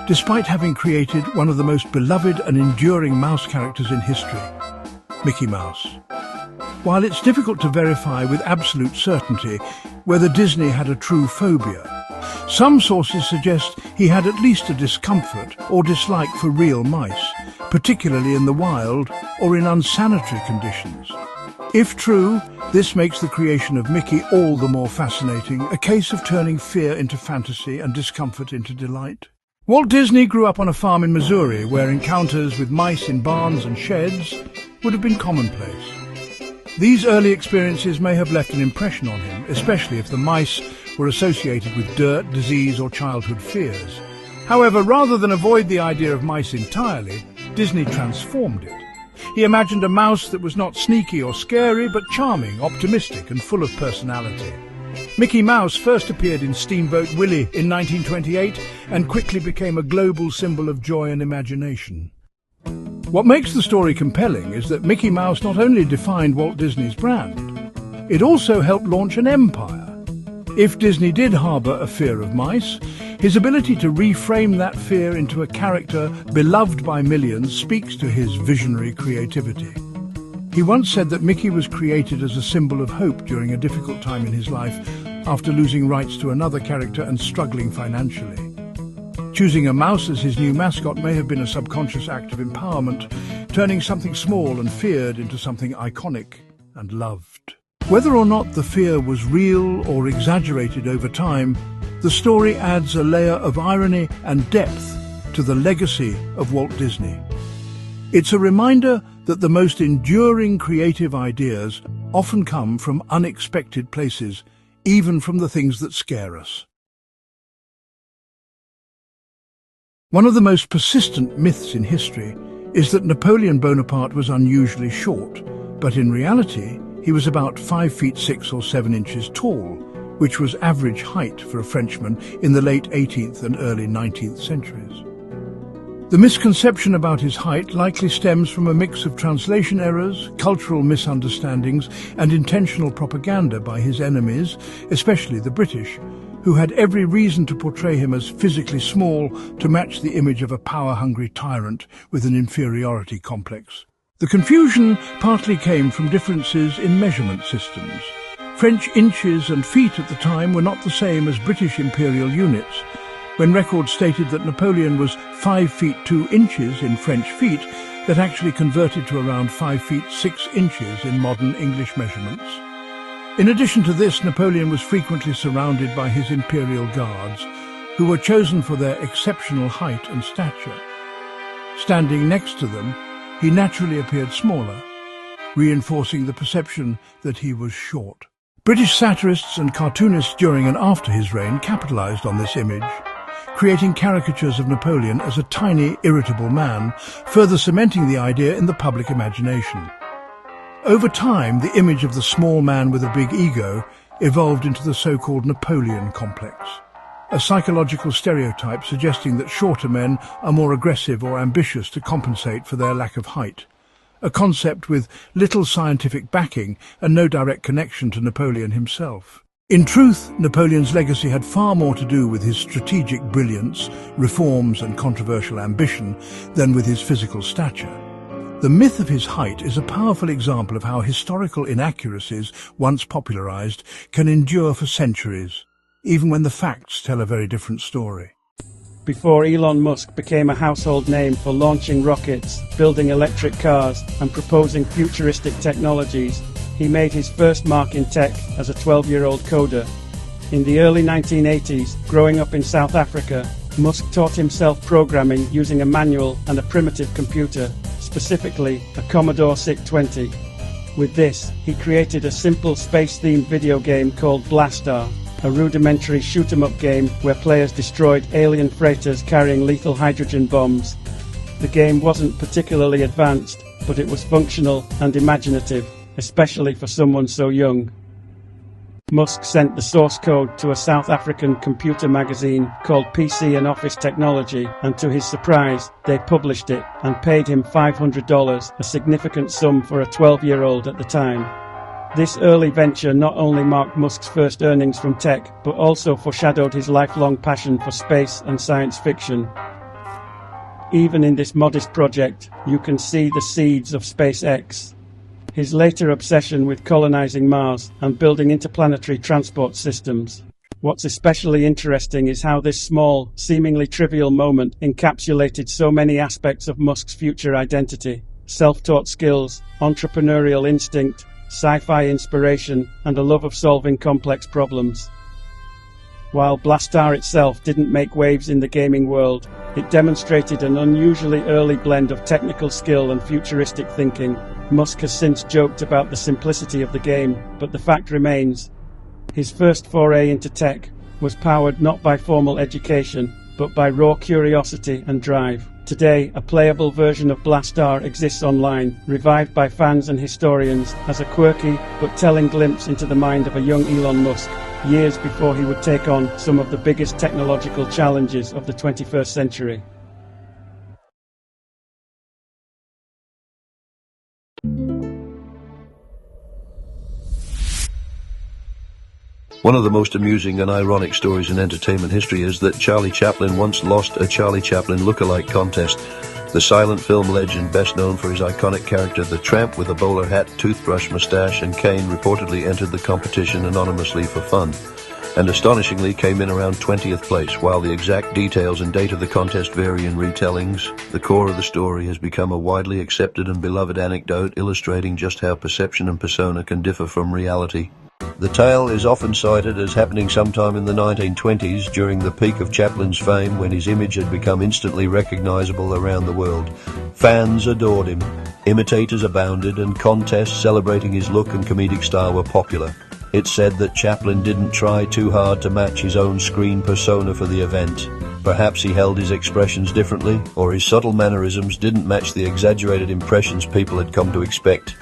Speaker 3: despite having created one of the most beloved and enduring mouse characters in history, Mickey Mouse. While it's difficult to verify with absolute certainty whether Disney had a true phobia, some sources suggest he had at least a discomfort or dislike for real mice, particularly in the wild or in unsanitary conditions. If true, this makes the creation of Mickey all the more fascinating, a case of turning fear into fantasy and discomfort into delight. Walt Disney grew up on a farm in Missouri where encounters with mice in barns and sheds would have been commonplace. These early experiences may have left an impression on him, especially if the mice were associated with dirt, disease or childhood fears. However, rather than avoid the idea of mice entirely, Disney transformed it. He imagined a mouse that was not sneaky or scary, but charming, optimistic and full of personality. Mickey Mouse first appeared in Steamboat Willie in 1928 and quickly became a global symbol of joy and imagination. What makes the story compelling is that Mickey Mouse not only defined Walt Disney's brand, it also helped launch an empire. If Disney did harbour a fear of mice, his ability to reframe that fear into a character beloved by millions speaks to his visionary creativity. He once said that Mickey was created as a symbol of hope during a difficult time in his life after losing rights to another character and struggling financially. Choosing a mouse as his new mascot may have been a subconscious act of empowerment, turning something small and feared into something iconic and loved. Whether or not the fear was real or exaggerated over time, the story adds a layer of irony and depth to the legacy of Walt Disney. It's a reminder that the most enduring creative ideas often come from unexpected places, even from the things that scare us. One of the most persistent myths in history is that Napoleon Bonaparte was unusually short, but in reality, he was about 5 feet 6 or 7 inches tall, which was average height for a Frenchman in the late 18th and early 19th centuries. The misconception about his height likely stems from a mix of translation errors, cultural misunderstandings, and intentional propaganda by his enemies, especially the British, who had every reason to portray him as physically small to match the image of a power-hungry tyrant with an inferiority complex. The confusion partly came from differences in measurement systems. French inches and feet at the time were not the same as British imperial units. When records stated that Napoleon was 5 feet 2 inches in French feet, that actually converted to around 5 feet 6 inches in modern English measurements. In addition to this, Napoleon was frequently surrounded by his imperial guards, who were chosen for their exceptional height and stature. Standing next to them, he naturally appeared smaller, reinforcing the perception that he was short. British satirists and cartoonists during and after his reign capitalized on this image, creating caricatures of Napoleon as a tiny, irritable man, further cementing the idea in the public imagination. Over time, the image of the small man with a big ego evolved into the so-called Napoleon complex, a psychological stereotype suggesting that shorter men are more aggressive or ambitious to compensate for their lack of height, a concept with little scientific backing and no direct connection to Napoleon himself. In truth, Napoleon's legacy had far more to do with his strategic brilliance, reforms and controversial ambition than with his physical stature. The myth of his height is a powerful example of how historical inaccuracies, once popularized, can endure for centuries, even when the facts tell a very different story.
Speaker 1: Before Elon Musk became a household name for launching rockets, building electric cars, and proposing futuristic technologies, he made his first mark in tech as a 12-year-old coder. In the early 1980s, growing up in South Africa, Musk taught himself programming using a manual and a primitive computer, specifically a Commodore VIC-20. With this, he created a simple space-themed video game called Blastar, a rudimentary shoot-'em-up game where players destroyed alien freighters carrying lethal hydrogen bombs. The game wasn't particularly advanced, but it was functional and imaginative, especially for someone so young. Musk sent the source code to a South African computer magazine called PC and Office Technology, and to his surprise, they published it and paid him $500, a significant sum for a 12-year-old at the time. This early venture not only marked Musk's first earnings from tech, but also foreshadowed his lifelong passion for space and science fiction. Even in this modest project, you can see the seeds of SpaceX. His later obsession with colonizing Mars and building interplanetary transport systems. What's especially interesting is how this small, seemingly trivial moment encapsulated so many aspects of Musk's future identity: self-taught skills, entrepreneurial instinct, sci-fi inspiration, and a love of solving complex problems. While Blastar itself didn't make waves in the gaming world, it demonstrated an unusually early blend of technical skill and futuristic thinking. Musk has since joked about the simplicity of the game, but the fact remains. His first foray into tech was powered not by formal education, but by raw curiosity and drive. Today, a playable version of Blastar exists online, revived by fans and historians as a quirky but telling glimpse into the mind of a young Elon Musk, years before he would take on some of the biggest technological challenges of the 21st century.
Speaker 5: One of the most amusing and ironic stories in entertainment history is that Charlie Chaplin once lost a Charlie Chaplin look-alike contest The silent film legend, best known for his iconic character, the tramp with a bowler hat, toothbrush, mustache, and cane, reportedly entered the competition anonymously for fun, and astonishingly came in around 20th place. While the exact details and date of the contest vary in retellings, the core of the story has become a widely accepted and beloved anecdote illustrating just how perception and persona can differ from reality. The tale is often cited as happening sometime in the 1920s during the peak of Chaplin's fame, when his image had become instantly recognizable around the world. Fans adored him, imitators abounded, and contests celebrating his look and comedic style were popular. It's said that Chaplin didn't try too hard to match his own screen persona for the event. Perhaps he held his expressions differently, or his subtle mannerisms didn't match the exaggerated impressions people had come to expect.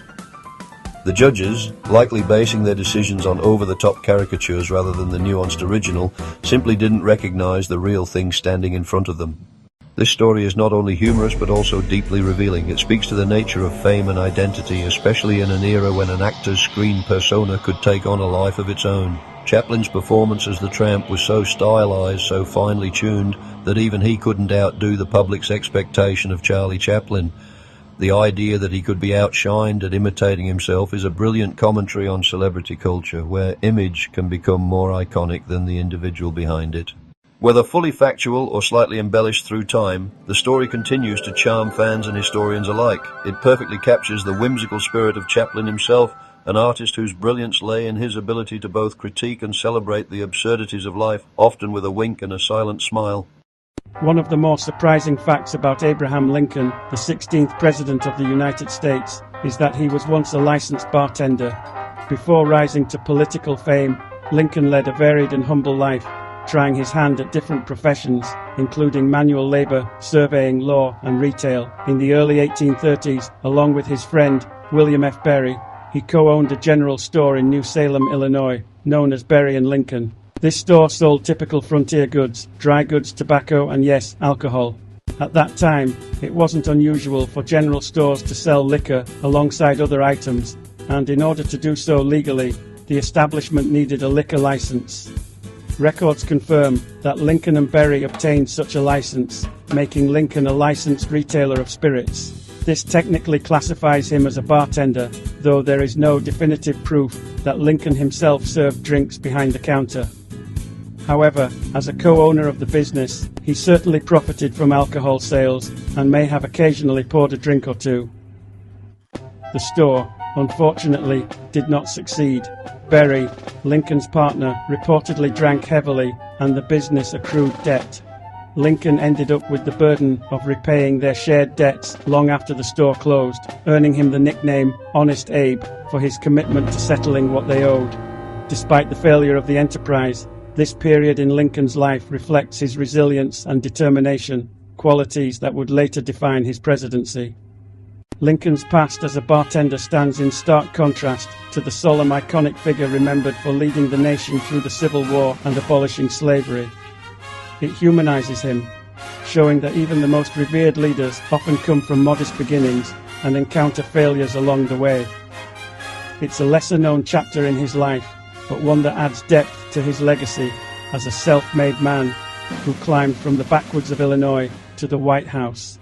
Speaker 5: The judges, likely basing their decisions on over-the-top caricatures rather than the nuanced original, simply didn't recognize the real thing standing in front of them. This story is not only humorous but also deeply revealing. It speaks to the nature of fame and identity, especially in an era when an actor's screen persona could take on a life of its own. Chaplin's performance as the tramp was so stylized, so finely tuned, that even he couldn't outdo the public's expectation of Charlie Chaplin. The idea that he could be outshined at imitating himself is a brilliant commentary on celebrity culture, where image can become more iconic than the individual behind it. Whether fully factual or slightly embellished through time, the story continues to charm fans and historians alike. It perfectly captures the whimsical spirit of Chaplin himself, an artist whose brilliance lay in his ability to both critique and celebrate the absurdities of life, often with a wink and a silent smile.
Speaker 1: One of the more surprising facts about Abraham Lincoln, the 16th President of the United States, is that he was once a licensed bartender. Before rising to political fame, Lincoln led a varied and humble life, trying his hand at different professions, including manual labor, surveying, law, and retail. In the early 1830s, along with his friend William F. Berry, he co-owned a general store in New Salem, Illinois, known as Berry and Lincoln. This store sold typical frontier goods, dry goods, tobacco, and yes, alcohol. At that time, it wasn't unusual for general stores to sell liquor alongside other items, and in order to do so legally, the establishment needed a liquor license. Records confirm that Lincoln and Berry obtained such a license, making Lincoln a licensed retailer of spirits. This technically classifies him as a bartender, though there is no definitive proof that Lincoln himself served drinks behind the counter. However, as a co-owner of the business, he certainly profited from alcohol sales and may have occasionally poured a drink or two. The store, unfortunately, did not succeed. Berry, Lincoln's partner, reportedly drank heavily, and the business accrued debt. Lincoln ended up with the burden of repaying their shared debts long after the store closed, earning him the nickname Honest Abe for his commitment to settling what they owed. Despite the failure of the enterprise, this period in Lincoln's life reflects his resilience and determination, qualities that would later define his presidency. Lincoln's past as a bartender stands in stark contrast to the solemn, iconic figure remembered for leading the nation through the Civil War and abolishing slavery. It humanizes him, showing that even the most revered leaders often come from modest beginnings and encounter failures along the way. It's a lesser-known chapter in his life, but one that adds depth to his legacy as a self-made man who climbed from the backwoods of Illinois to the White House.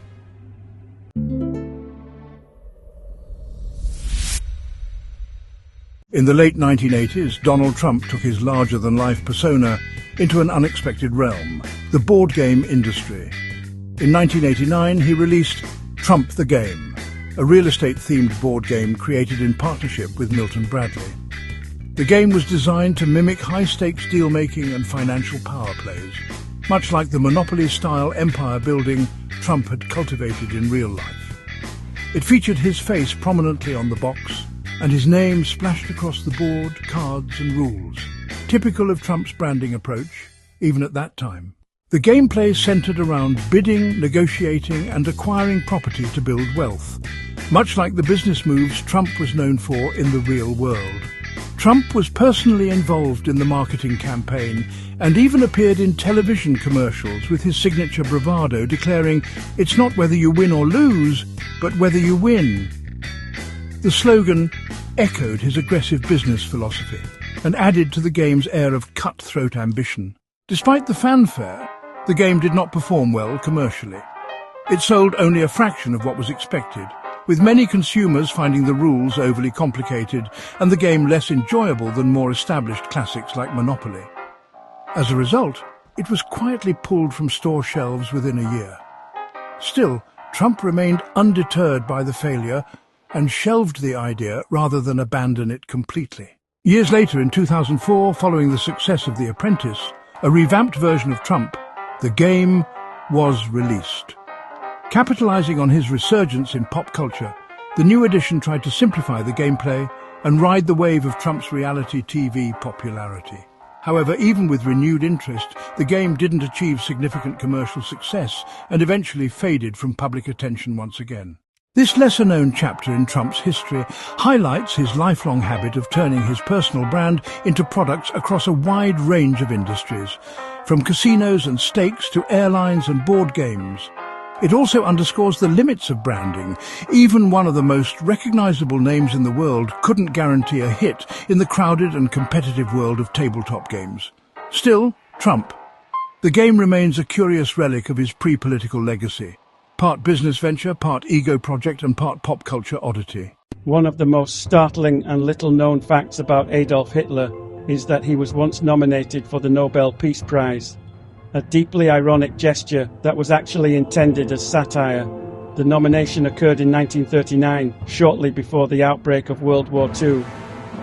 Speaker 3: In the late 1980s, Donald Trump took his larger-than-life persona into an unexpected realm, the board game industry. In 1989, he released Trump the Game, a real estate-themed board game created in partnership with Milton Bradley. The game was designed to mimic high-stakes deal-making and financial power plays, much like the Monopoly-style empire building Trump had cultivated in real life. It featured his face prominently on the box, and his name splashed across the board, cards and rules, typical of Trump's branding approach, even at that time. The gameplay centered around bidding, negotiating and acquiring property to build wealth, much like the business moves Trump was known for in the real world. Trump was personally involved in the marketing campaign and even appeared in television commercials with his signature bravado, declaring, "It's not whether you win or lose, but whether you win." The slogan echoed his aggressive business philosophy and added to the game's air of cutthroat ambition. Despite the fanfare, the game did not perform well commercially. It sold only a fraction of what was expected, with many consumers finding the rules overly complicated and the game less enjoyable than more established classics like Monopoly. As a result, it was quietly pulled from store shelves within a year. Still, Trump remained undeterred by the failure and shelved the idea rather than abandon it completely. Years later, in 2004, following the success of The Apprentice, a revamped version of Trump, the game, was released. Capitalizing on his resurgence in pop culture, the new edition tried to simplify the gameplay and ride the wave of Trump's reality TV popularity. However, even with renewed interest, the game didn't achieve significant commercial success and eventually faded from public attention once again. This lesser-known chapter in Trump's history highlights his lifelong habit of turning his personal brand into products across a wide range of industries, from casinos and stakes to airlines and board games. It also underscores the limits of branding. Even one of the most recognizable names in the world couldn't guarantee a hit in the crowded and competitive world of tabletop games. Still, Trump. The game remains a curious relic of his pre-political legacy. Part business venture, part ego project, and part pop culture oddity.
Speaker 1: One of the most startling and little-known facts about Adolf Hitler is that he was once nominated for the Nobel Peace Prize. A deeply ironic gesture that was actually intended as satire. The nomination occurred in 1939, shortly before the outbreak of World War II,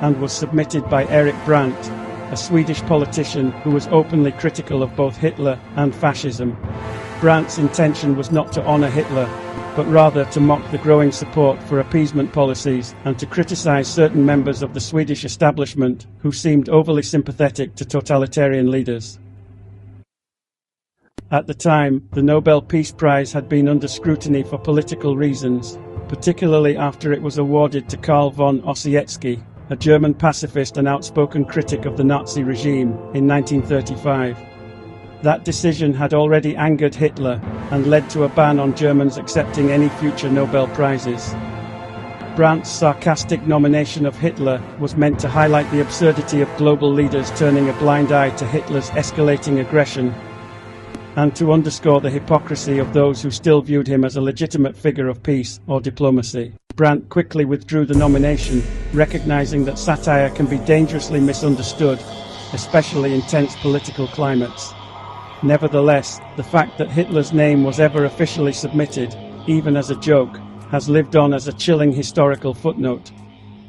Speaker 1: and was submitted by Eric Brandt, a Swedish politician who was openly critical of both Hitler and fascism. Brandt's intention was not to honor Hitler, but rather to mock the growing support for appeasement policies and to criticize certain members of the Swedish establishment who seemed overly sympathetic to totalitarian leaders. At the time, the Nobel Peace Prize had been under scrutiny for political reasons, particularly after it was awarded to Karl von Ossietzky, a German pacifist and outspoken critic of the Nazi regime, in 1935. That decision had already angered Hitler and led to a ban on Germans accepting any future Nobel Prizes. Brandt's sarcastic nomination of Hitler was meant to highlight the absurdity of global leaders turning a blind eye to Hitler's escalating aggression, and to underscore the hypocrisy of those who still viewed him as a legitimate figure of peace or diplomacy. Brandt quickly withdrew the nomination, recognizing that satire can be dangerously misunderstood, especially in tense political climates. Nevertheless, the fact that Hitler's name was ever officially submitted, even as a joke, has lived on as a chilling historical footnote.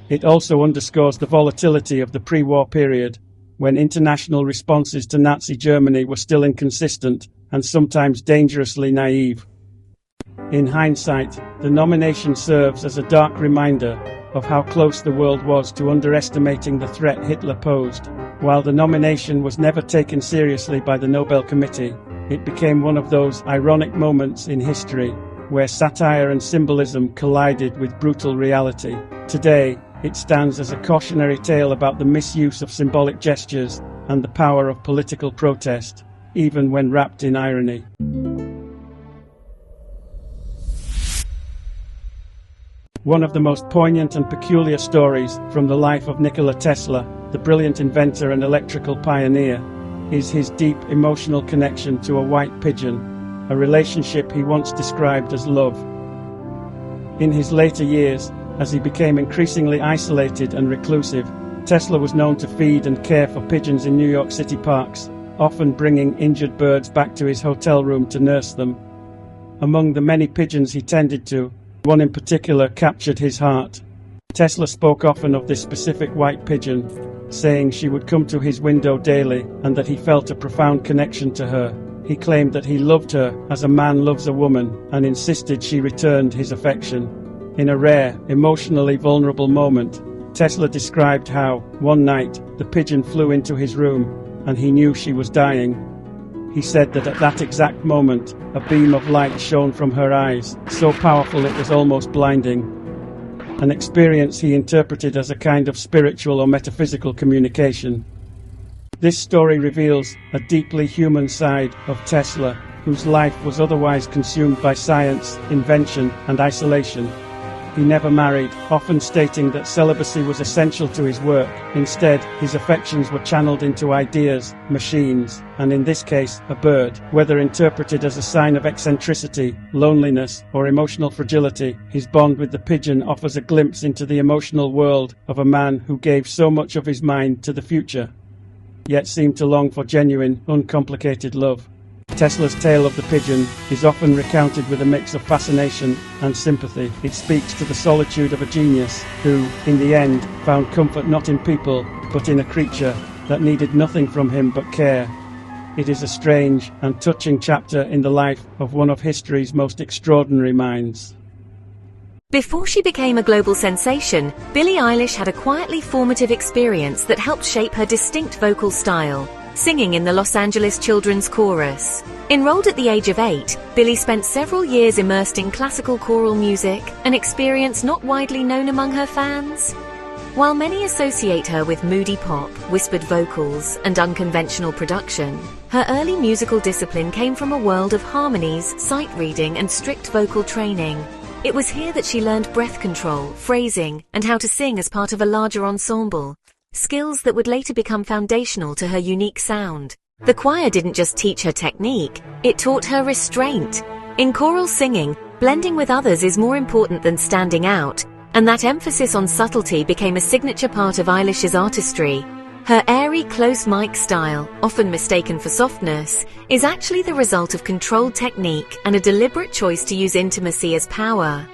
Speaker 1: It also underscores the volatility of the pre-war period, when international responses to Nazi Germany were still inconsistent and sometimes dangerously naive. In hindsight, the nomination serves as a dark reminder of how close the world was to underestimating the threat Hitler posed. While the nomination was never taken seriously by the Nobel Committee, it became one of those ironic moments in history where satire and symbolism collided with brutal reality. Today, it stands as a cautionary tale about the misuse of symbolic gestures and the power of political protest, even when wrapped in irony. One of the most poignant and peculiar stories from the life of Nikola Tesla, the brilliant inventor and electrical pioneer, is his deep emotional connection to a white pigeon, a relationship he once described as love. In his later years, as he became increasingly isolated and reclusive, Tesla was known to feed and care for pigeons in New York City parks, often bringing injured birds back to his hotel room to nurse them. Among the many pigeons he tended to, one in particular captured his heart. Tesla spoke often of this specific white pigeon, saying she would come to his window daily and that he felt a profound connection to her. He claimed that he loved her as a man loves a woman and insisted she returned his affection. In a rare, emotionally vulnerable moment, Tesla described how, one night, the pigeon flew into his room and he knew she was dying. He said that at that exact moment, a beam of light shone from her eyes, so powerful it was almost blinding. An experience he interpreted as a kind of spiritual or metaphysical communication. This story reveals a deeply human side of Tesla, whose life was otherwise consumed by science, invention, and isolation. He never married, often stating that celibacy was essential to his work. Instead, his affections were channeled into ideas, machines, and in this case, a bird. Whether interpreted as a sign of eccentricity, loneliness, or emotional fragility, his bond with the pigeon offers a glimpse into the emotional world of a man who gave so much of his mind to the future, yet seemed to long for genuine, uncomplicated love. Tesla's tale of the pigeon is often recounted with a mix of fascination and sympathy. It speaks to the solitude of a genius who, in the end, found comfort not in people, but in a creature that needed nothing from him but care. It is a strange and touching chapter in the life of one of history's most extraordinary minds.
Speaker 4: Before she became a global sensation, Billie Eilish had a quietly formative experience that helped shape her distinct vocal style, singing in the Los Angeles Children's Chorus. Enrolled at the age of 8, Billie spent several years immersed in classical choral music, an experience not widely known among her fans. While many associate her with moody pop, whispered vocals, and unconventional production, her early musical discipline came from a world of harmonies, sight reading, and strict vocal training. It was here that she learned breath control, phrasing, and how to sing as part of a larger ensemble, skills that would later become foundational to her unique sound. The choir didn't just teach her technique, it taught her restraint. In choral singing, blending with others is more important than standing out, and that emphasis on subtlety became a signature part of Eilish's artistry. Her airy, close mic style, often mistaken for softness, is actually the result of controlled technique and a deliberate choice to use intimacy as power.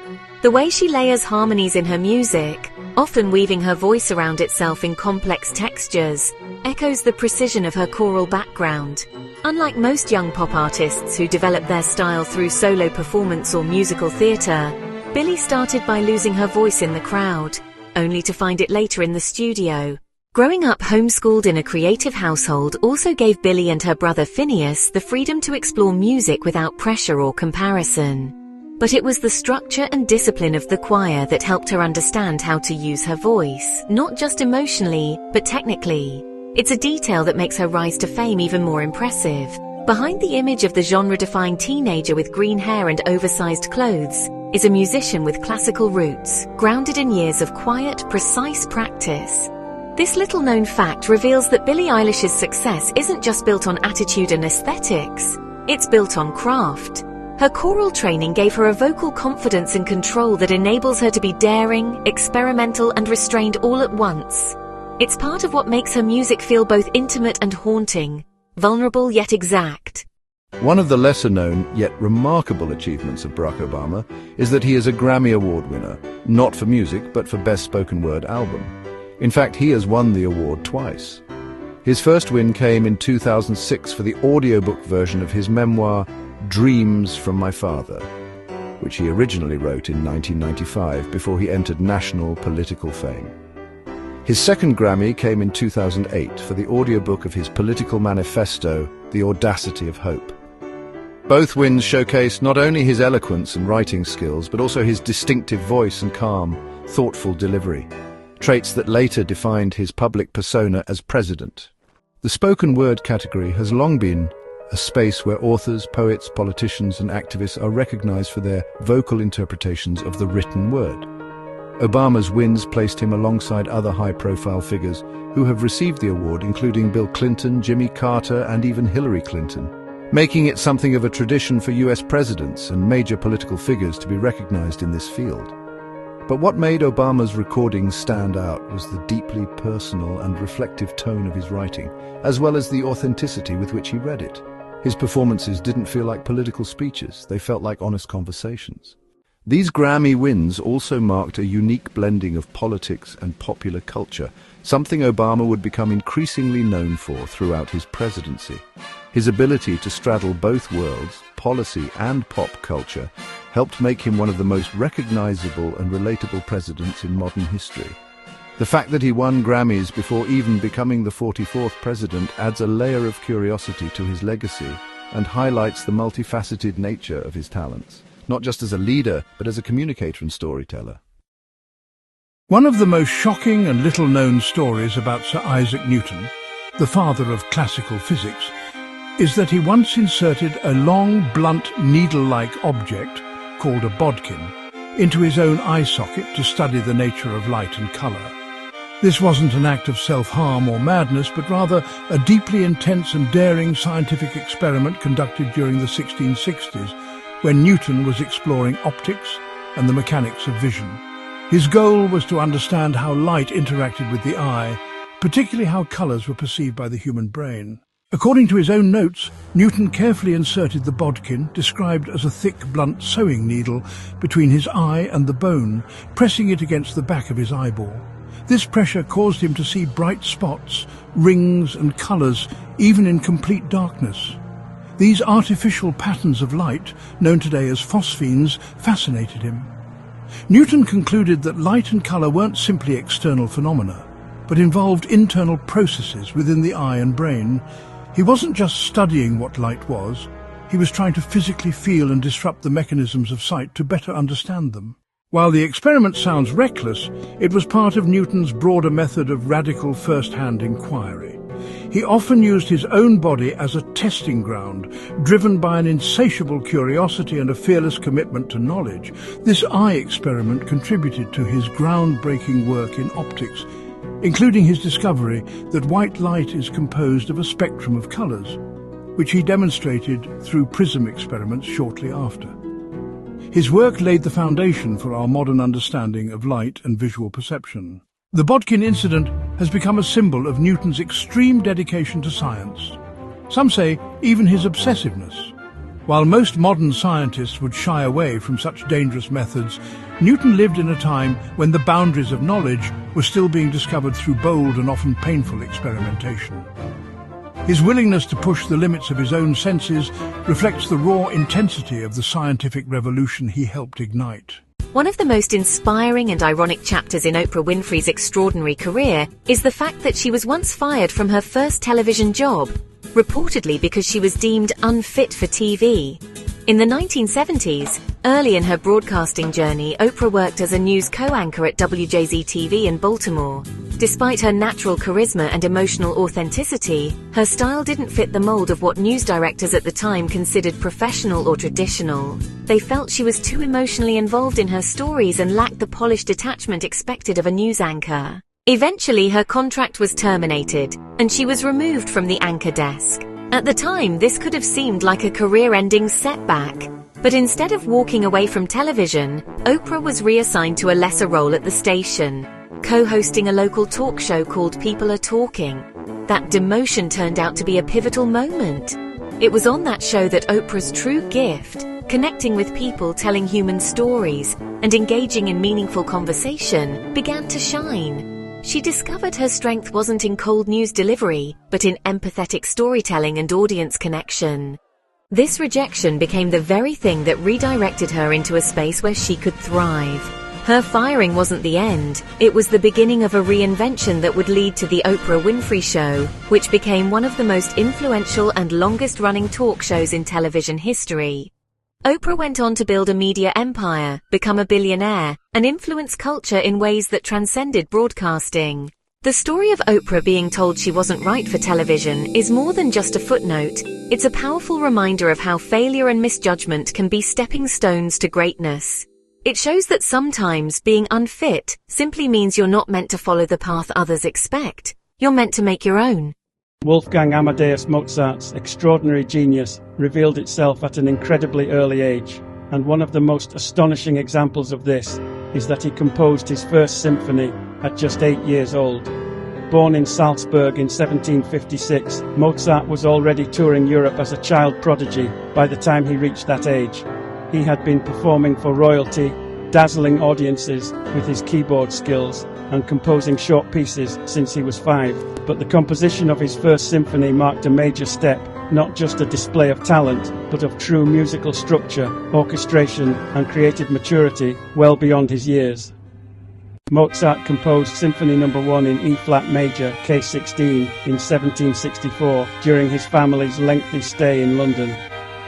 Speaker 4: The way she layers harmonies in her music, often weaving her voice around itself in complex textures, echoes the precision of her choral background. Unlike most young pop artists who develop their style through solo performance or musical theatre, Billie started by losing her voice in the crowd, only to find it later in the studio. Growing up homeschooled in a creative household also gave Billie and her brother Phineas the freedom to explore music without pressure or comparison. But it was the structure and discipline of the choir that helped her understand how to use her voice, not just emotionally, but technically. It's a detail that makes her rise to fame even more impressive. Behind the image of the genre-defying teenager with green hair and oversized clothes is a musician with classical roots, grounded in years of quiet, precise practice. This little-known fact reveals that Billie Eilish's success isn't just built on attitude and aesthetics, it's built on craft. Her choral training gave her a vocal confidence and control that enables her to be daring, experimental, and restrained all at once. It's part of what makes her music feel both intimate and haunting, vulnerable yet exact.
Speaker 2: One of the lesser-known yet remarkable achievements of Barack Obama is that he is a Grammy Award winner, not for music but for Best Spoken Word Album. In fact, he has won the award twice. His first win came in 2006 for the audiobook version of his memoir, Dreams from My Father, which he originally wrote in 1995 before he entered national political fame. His second Grammy came in 2008 for the audiobook of his political manifesto, The Audacity of Hope. Both wins showcase not only his eloquence and writing skills, but also his distinctive voice and calm, thoughtful delivery, traits that later defined his public persona as president. The spoken word category has long been a space where authors, poets, politicians, and activists are recognized for their vocal interpretations of the written word. Obama's wins placed him alongside other high-profile figures who have received the award, including Bill Clinton, Jimmy Carter, and even Hillary Clinton, making it something of a tradition for US presidents and major political figures to be recognized in this field. But what made Obama's recordings stand out was the deeply personal and reflective tone of his writing, as well as the authenticity with which he read it. His performances didn't feel like political speeches, they felt like honest conversations. These Grammy wins also marked a unique blending of politics and popular culture, something Obama would become increasingly known for throughout his presidency. His ability to straddle both worlds, policy and pop culture, helped make him one of the most recognizable and relatable presidents in modern history. The fact that he won Grammys before even becoming the 44th president adds a layer of curiosity to his legacy and highlights the multifaceted nature of his talents, not just as a leader, but as a communicator and storyteller.
Speaker 3: One of the most shocking and little-known stories about Sir Isaac Newton, the father of classical physics, is that he once inserted a long, blunt, needle-like object, called a bodkin, into his own eye socket to study the nature of light and colour. This wasn't an act of self-harm or madness, but rather a deeply intense and daring scientific experiment conducted during the 1660s, when Newton was exploring optics and the mechanics of vision. His goal was to understand how light interacted with the eye, particularly how colours were perceived by the human brain. According to his own notes, Newton carefully inserted the bodkin, described as a thick, blunt sewing needle, between his eye and the bone, pressing it against the back of his eyeball. This pressure caused him to see bright spots, rings and colours, even in complete darkness. These artificial patterns of light, known today as phosphenes, fascinated him. Newton concluded that light and colour weren't simply external phenomena, but involved internal processes within the eye and brain. He wasn't just studying what light was, he was trying to physically feel and disrupt the mechanisms of sight to better understand them. While the experiment sounds reckless, it was part of Newton's broader method of radical first-hand inquiry. He often used his own body as a testing ground, driven by an insatiable curiosity and a fearless commitment to knowledge. This eye experiment contributed to his groundbreaking work in optics, including his discovery that white light is composed of a spectrum of colours, which he demonstrated through prism experiments shortly after. His work laid the foundation for our modern understanding of light and visual perception. The bodkin incident has become a symbol of Newton's extreme dedication to science. Some say even his obsessiveness. While most modern scientists would shy away from such dangerous methods, Newton lived in a time when the boundaries of knowledge were still being discovered through bold and often painful experimentation. His willingness to push the limits of his own senses reflects the raw intensity of the scientific revolution he helped ignite.
Speaker 4: One of the most inspiring and ironic chapters in Oprah Winfrey's extraordinary career is the fact that she was once fired from her first television job, reportedly because she was deemed unfit for TV. In the 1970s, early in her broadcasting journey, Oprah worked as a news co-anchor at WJZ-TV in Baltimore. Despite her natural charisma and emotional authenticity, her style didn't fit the mold of what news directors at the time considered professional or traditional. They felt she was too emotionally involved in her stories and lacked the polished detachment expected of a news anchor. Eventually, her contract was terminated, and she was removed from the anchor desk. At the time, this could have seemed like a career-ending setback. But instead of walking away from television, Oprah was reassigned to a lesser role at the station, co-hosting a local talk show called People Are Talking. That demotion turned out to be a pivotal moment. It was on that show that Oprah's true gift, connecting with people, telling human stories, and engaging in meaningful conversation, began to shine. She discovered her strength wasn't in cold news delivery, but in empathetic storytelling and audience connection. This rejection became the very thing that redirected her into a space where she could thrive. Her firing wasn't the end, it was the beginning of a reinvention that would lead to The Oprah Winfrey Show, which became one of the most influential and longest-running talk shows in television history. Oprah went on to build a media empire, become a billionaire, and influence culture in ways that transcended broadcasting. The story of Oprah being told she wasn't right for television is more than just a footnote. It's a powerful reminder of how failure and misjudgment can be stepping stones to greatness. It shows that sometimes being unfit simply means you're not meant to follow the path others expect. You're meant to make your own.
Speaker 1: Wolfgang Amadeus Mozart's extraordinary genius revealed itself at an incredibly early age, and one of the most astonishing examples of this is that he composed his first symphony at just 8 years old. Born in Salzburg in 1756, Mozart was already touring Europe as a child prodigy by the time he reached that age. He had been performing for royalty, dazzling audiences with his keyboard skills, and composing short pieces since he was 5. But the composition of his first symphony marked a major step, not just a display of talent, but of true musical structure, orchestration, and creative maturity well beyond his years. Mozart composed Symphony No. 1 in E-flat major, K16, in 1764 during his family's lengthy stay in London.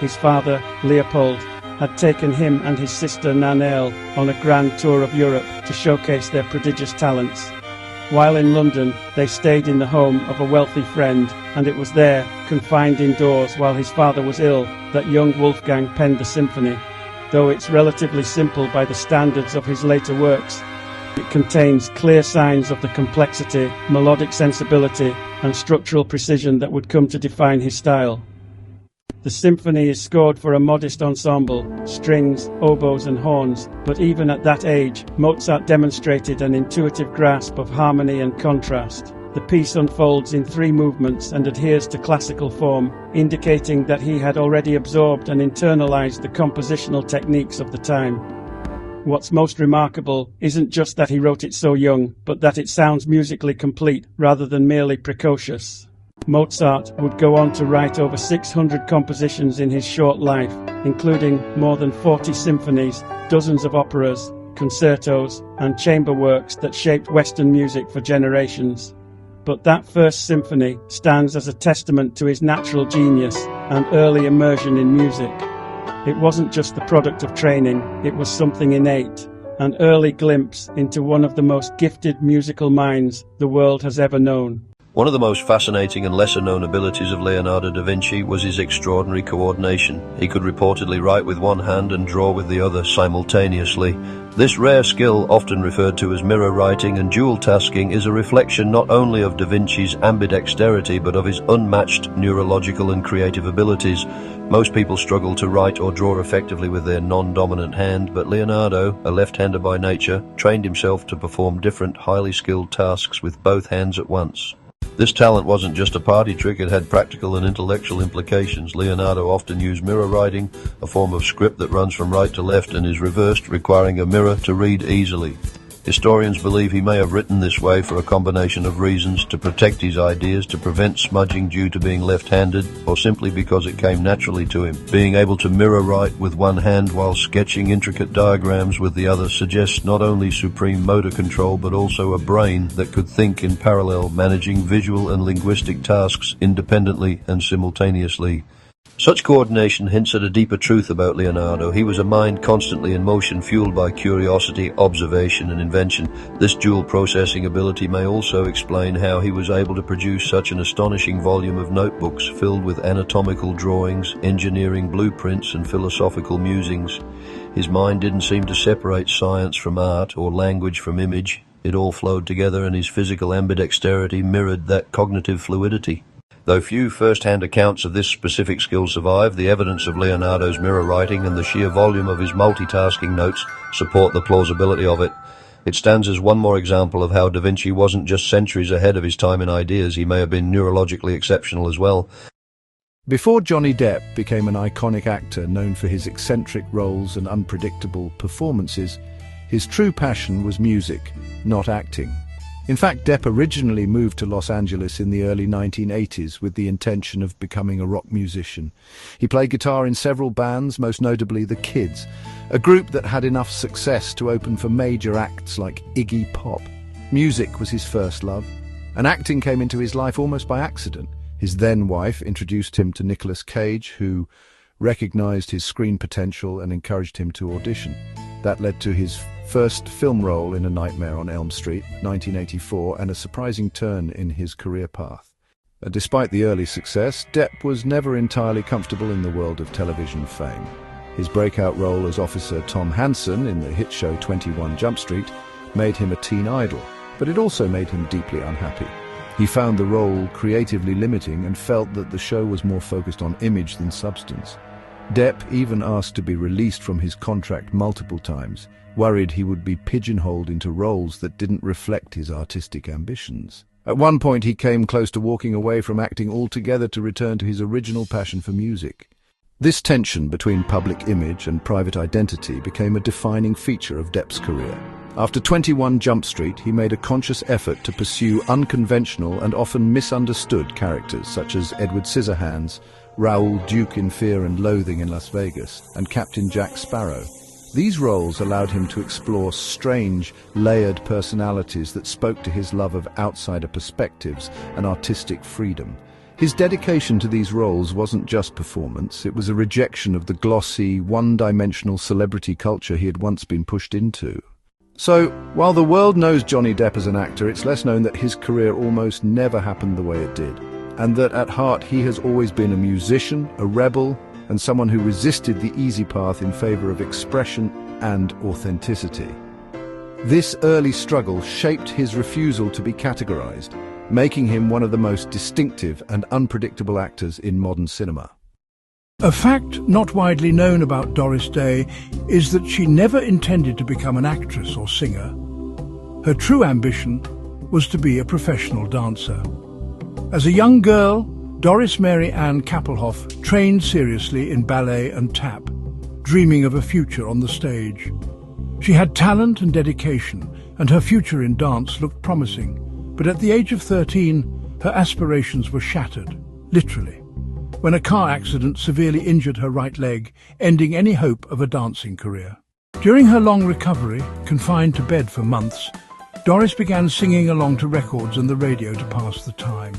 Speaker 1: His father, Leopold, had taken him and his sister Nannerl on a grand tour of Europe to showcase their prodigious talents. While in London, they stayed in the home of a wealthy friend, and it was there, confined indoors while his father was ill, that young Wolfgang penned the symphony. though it's relatively simple by the standards of his later works. It contains clear signs of the complexity, melodic sensibility, and structural precision that would come to define his style. The symphony is scored for a modest ensemble, strings, oboes and horns, but even at that age, Mozart demonstrated an intuitive grasp of harmony and contrast. The piece unfolds in 3 movements and adheres to classical form, indicating that he had already absorbed and internalized the compositional techniques of the time. What's most remarkable isn't just that he wrote it so young, but that it sounds musically complete rather than merely precocious. Mozart would go on to write over 600 compositions in his short life, including more than 40 symphonies, dozens of operas, concertos, and chamber works that shaped Western music for generations. But that first symphony stands as a testament to his natural genius and early immersion in music. It wasn't just the product of training, it was something innate, an early glimpse into one of the most gifted musical minds the world has ever known.
Speaker 5: One of the most fascinating and lesser-known abilities of Leonardo da Vinci was his extraordinary coordination. He could reportedly write with one hand and draw with the other simultaneously. This rare skill, often referred to as mirror writing and dual tasking, is a reflection not only of da Vinci's ambidexterity but of his unmatched neurological and creative abilities. Most people struggle to write or draw effectively with their non-dominant hand, but Leonardo, a left-hander by nature, trained himself to perform different, highly skilled tasks with both hands at once. This talent wasn't just a party trick, it had practical and intellectual implications. Leonardo often used mirror writing, a form of script that runs from right to left and is reversed, requiring a mirror to read easily. Historians believe he may have written this way for a combination of reasons: to protect his ideas, to prevent smudging due to being left-handed, or simply because it came naturally to him. Being able to mirror write with one hand while sketching intricate diagrams with the other suggests not only supreme motor control but also a brain that could think in parallel, managing visual and linguistic tasks independently and simultaneously. Such coordination hints at a deeper truth about Leonardo. He was a mind constantly in motion, fueled by curiosity, observation, and invention. This dual processing ability may also explain how he was able to produce such an astonishing volume of notebooks filled with anatomical drawings, engineering blueprints, and philosophical musings. His mind didn't seem to separate science from art or language from image. It all flowed together, and his physical ambidexterity mirrored that cognitive fluidity. Though few first-hand accounts of this specific skill survive, the evidence of Leonardo's mirror writing and the sheer volume of his multitasking notes support the plausibility of it. It stands as one more example of how Da Vinci wasn't just centuries ahead of his time in ideas, he may have been neurologically exceptional as well.
Speaker 2: Before Johnny Depp became an iconic actor known for his eccentric roles and unpredictable performances, his true passion was music, not acting. In fact, Depp originally moved to Los Angeles in the early 1980s with the intention of becoming a rock musician. He played guitar in several bands, most notably The Kids, a group that had enough success to open for major acts like Iggy Pop. Music was his first love, and acting came into his life almost by accident. His then-wife introduced him to Nicolas Cage, who recognized his screen potential and encouraged him to audition. That led to his first film role in A Nightmare on Elm Street, 1984, and a surprising turn in his career path. Despite the early success, Depp was never entirely comfortable in the world of television fame. His breakout role as Officer Tom Hanson in the hit show 21 Jump Street made him a teen idol, but it also made him deeply unhappy. He found the role creatively limiting and felt that the show was more focused on image than substance. Depp even asked to be released from his contract multiple times, worried he would be pigeonholed into roles that didn't reflect his artistic ambitions. At one point, he came close to walking away from acting altogether to return to his original passion for music. This tension between public image and private identity became a defining feature of Depp's career. After 21 Jump Street, he made a conscious effort to pursue unconventional and often misunderstood characters such as Edward Scissorhands, Raoul Duke in Fear and Loathing in Las Vegas, and Captain Jack Sparrow. These roles allowed him to explore strange, layered personalities that spoke to his love of outsider perspectives and artistic freedom. His dedication to these roles wasn't just performance, it was a rejection of the glossy, one-dimensional celebrity culture he had once been pushed into. So, while the world knows Johnny Depp as an actor, it's less known that his career almost never happened the way it did, and that at heart he has always been a musician, a rebel, and someone who resisted the easy path in favor of expression and authenticity. This early struggle shaped his refusal to be categorized, making him one of the most distinctive and unpredictable actors in modern cinema.
Speaker 3: A fact not widely known about Doris Day is that she never intended to become an actress or singer. Her true ambition was to be a professional dancer. As a young girl, Doris Mary Ann Kappelhoff trained seriously in ballet and tap, dreaming of a future on the stage. She had talent and dedication, and her future in dance looked promising. But at the age of 13, her aspirations were shattered, literally, when a car accident severely injured her right leg, ending any hope of a dancing career. During her long recovery, confined to bed for months, Doris began singing along to records and the radio to pass the time.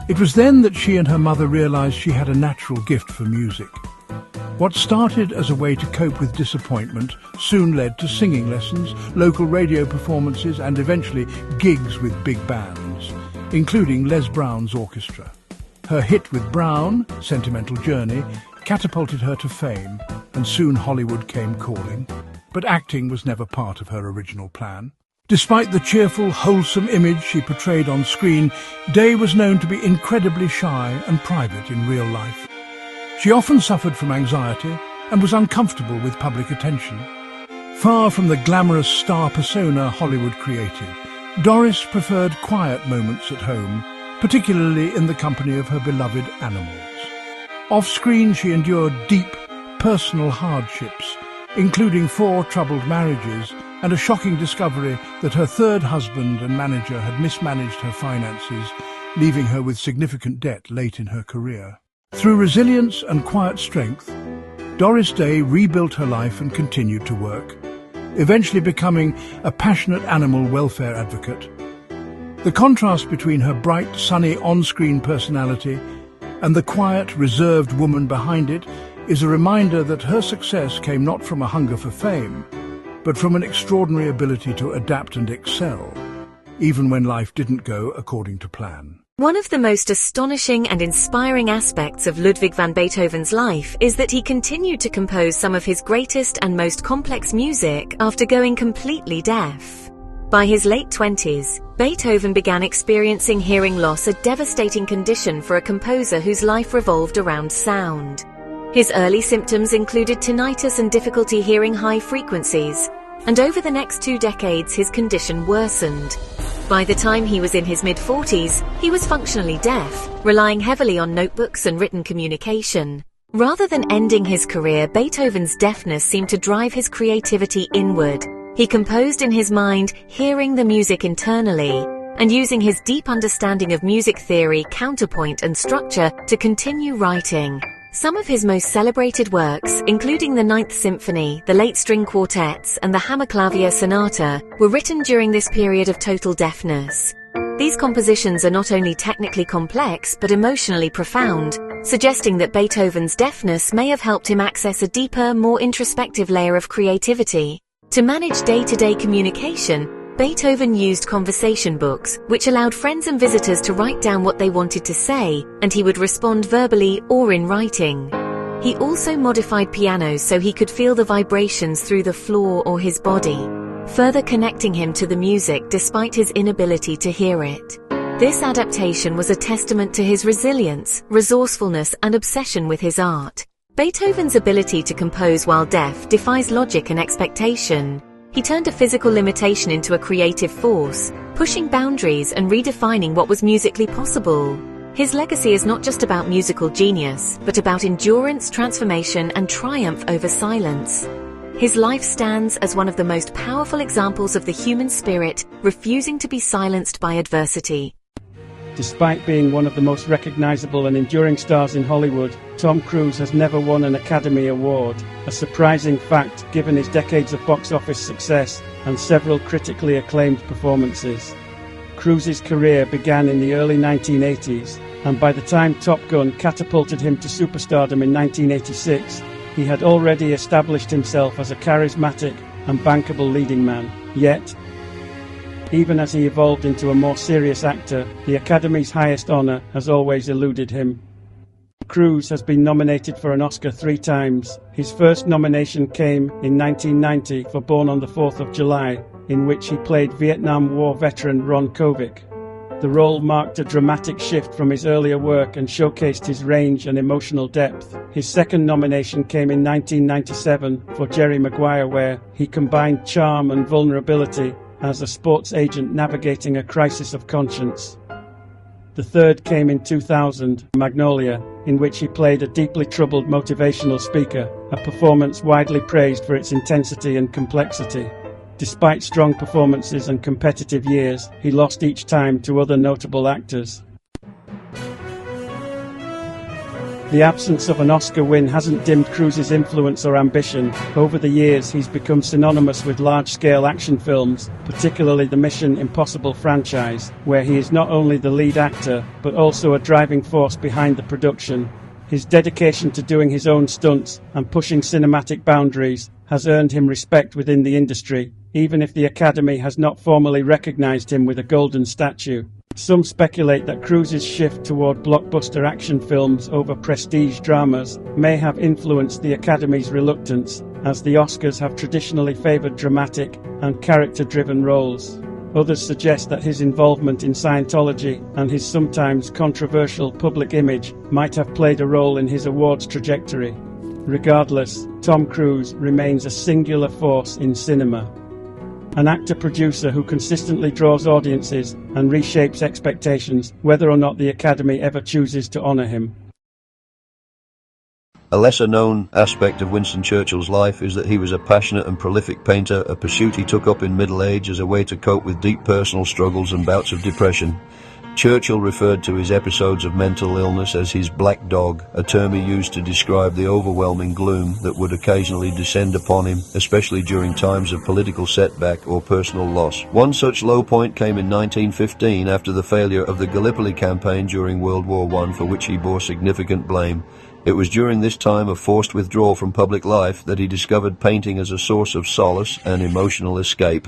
Speaker 3: It was then that she and her mother realized she had a natural gift for music. What started as a way to cope with disappointment soon led to singing lessons, local radio performances, and eventually gigs with big bands, including Les Brown's orchestra. Her hit with Brown, Sentimental Journey, catapulted her to fame, and soon Hollywood came calling. But acting was never part of her original plan. Despite the cheerful, wholesome image she portrayed on screen, Day was known to be incredibly shy and private in real life. She often suffered from anxiety and was uncomfortable with public attention. Far from the glamorous star persona Hollywood created, Doris preferred quiet moments at home, particularly in the company of her beloved animals. Off-screen, she endured deep, personal hardships, including 4 troubled marriages and a shocking discovery that her third husband and manager had mismanaged her finances, leaving her with significant debt late in her career. Through resilience and quiet strength, Doris Day rebuilt her life and continued to work, eventually becoming a passionate animal welfare advocate. The contrast between her bright, sunny on-screen personality and the quiet, reserved woman behind it is a reminder that her success came not from a hunger for fame, but from an extraordinary ability to adapt and excel, even when life didn't go according to plan.
Speaker 4: One of the most astonishing and inspiring aspects of Ludwig van Beethoven's life is that he continued to compose some of his greatest and most complex music after going completely deaf. By his late 20s, Beethoven began experiencing hearing loss, a devastating condition for a composer whose life revolved around sound. His early symptoms included tinnitus and difficulty hearing high frequencies, and over the next 2 decades his condition worsened. By the time he was in his mid-40s, he was functionally deaf, relying heavily on notebooks and written communication. Rather than ending his career, Beethoven's deafness seemed to drive his creativity inward. He composed in his mind, hearing the music internally, and using his deep understanding of music theory, counterpoint, and structure to continue writing. Some of his most celebrated works, including the Ninth Symphony, the Late String Quartets, and the Hammerklavier Sonata, were written during this period of total deafness. These compositions are not only technically complex, but emotionally profound, suggesting that Beethoven's deafness may have helped him access a deeper, more introspective layer of creativity. To manage day-to-day communication, Beethoven used conversation books, which allowed friends and visitors to write down what they wanted to say, and he would respond verbally or in writing. He also modified pianos so he could feel the vibrations through the floor or his body, further connecting him to the music despite his inability to hear it. This adaptation was a testament to his resilience, resourcefulness, and obsession with his art. Beethoven's ability to compose while deaf defies logic and expectation. He turned a physical limitation into a creative force, pushing boundaries and redefining what was musically possible. His legacy is not just about musical genius, but about endurance, transformation, and triumph over silence. His life stands as one of the most powerful examples of the human spirit, refusing to be silenced by adversity.
Speaker 1: Despite being one of the most recognizable and enduring stars in Hollywood, Tom Cruise has never won an Academy Award, a surprising fact given his decades of box office success and several critically acclaimed performances. Cruise's career began in the early 1980s, and by the time Top Gun catapulted him to superstardom in 1986, he had already established himself as a charismatic and bankable leading man. Yet, even as he evolved into a more serious actor, the Academy's highest honor has always eluded him. Cruise has been nominated for an Oscar 3 times. His first nomination came in 1990 for Born on the 4th of July, in which he played Vietnam War veteran Ron Kovic. The role marked a dramatic shift from his earlier work and showcased his range and emotional depth. His second nomination came in 1997 for Jerry Maguire, where he combined charm and vulnerability as a sports agent navigating a crisis of conscience. The third came in 2000, Magnolia, in which he played a deeply troubled motivational speaker, a performance widely praised for its intensity and complexity. Despite strong performances and competitive years, he lost each time to other notable actors. The absence of an Oscar win hasn't dimmed Cruise's influence or ambition. Over the years, he's become synonymous with large-scale action films, particularly the Mission Impossible franchise, where he is not only the lead actor, but also a driving force behind the production. His dedication to doing his own stunts and pushing cinematic boundaries has earned him respect within the industry, even if the Academy has not formally recognized him with a golden statue. Some speculate that Cruise's shift toward blockbuster action films over prestige dramas may have influenced the Academy's reluctance, as the Oscars have traditionally favored dramatic and character-driven roles. Others suggest that his involvement in Scientology and his sometimes controversial public image might have played a role in his awards trajectory. Regardless, Tom Cruise remains a singular force in cinema. An actor-producer who consistently draws audiences and reshapes expectations, whether or not the Academy ever chooses to honor him.
Speaker 5: A lesser-known aspect of Winston Churchill's life is that he was a passionate and prolific painter, a pursuit he took up in middle age as a way to cope with deep personal struggles and bouts of depression. Churchill referred to his episodes of mental illness as his black dog, a term he used to describe the overwhelming gloom that would occasionally descend upon him, especially during times of political setback or personal loss. One such low point came in 1915 after the failure of the Gallipoli campaign during World War I, for which he bore significant blame. It was during this time of forced withdrawal from public life that he discovered painting as a source of solace and emotional escape.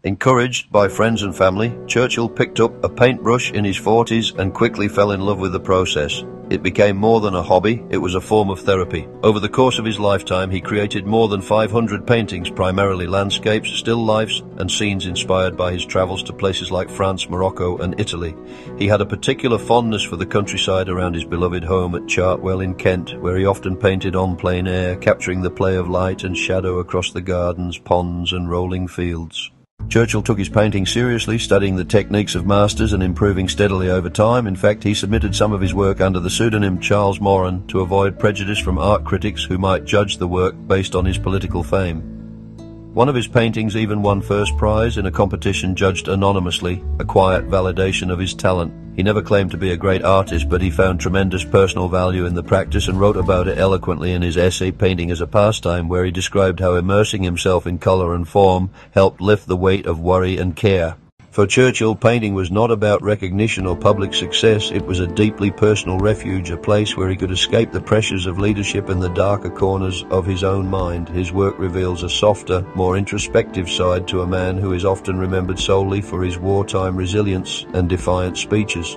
Speaker 5: Encouraged by friends and family, Churchill picked up a paintbrush in his 40s and quickly fell in love with the process. It became more than a hobby, it was a form of therapy. Over the course of his lifetime, he created more than 500 paintings, primarily landscapes, still lifes, and scenes inspired by his travels to places like France, Morocco, and Italy. He had a particular fondness for the countryside around his beloved home at Chartwell in Kent, where he often painted on plein air, capturing the play of light and shadow across the gardens, ponds, and rolling fields. Churchill took his painting seriously, studying the techniques of masters and improving steadily over time. In fact, he submitted some of his work under the pseudonym Charles Moran to avoid prejudice from art critics who might judge the work based on his political fame. One of his paintings even won first prize in a competition judged anonymously, a quiet validation of his talent. He never claimed to be a great artist, but he found tremendous personal value in the practice and wrote about it eloquently in his essay Painting as a Pastime, where he described how immersing himself in colour and form helped lift the weight of worry and care. For Churchill, painting was not about recognition or public success. It was a deeply personal refuge, a place where he could escape the pressures of leadership and the darker corners of his own mind. His work reveals a softer, more introspective side to a man who is often remembered solely for his wartime resilience and defiant speeches.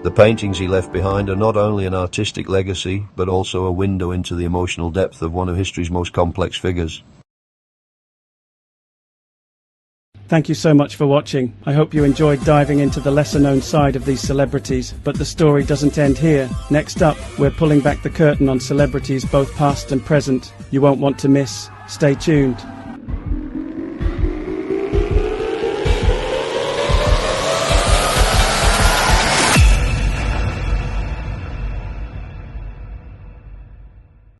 Speaker 5: The paintings he left behind are not only an artistic legacy, but also a window into the emotional depth of one of history's most complex figures.
Speaker 1: Thank you so much for watching. I hope you enjoyed diving into the lesser-known side of these celebrities, but the story doesn't end here. Next up, we're pulling back the curtain on celebrities both past and present. You won't want to miss. Stay tuned.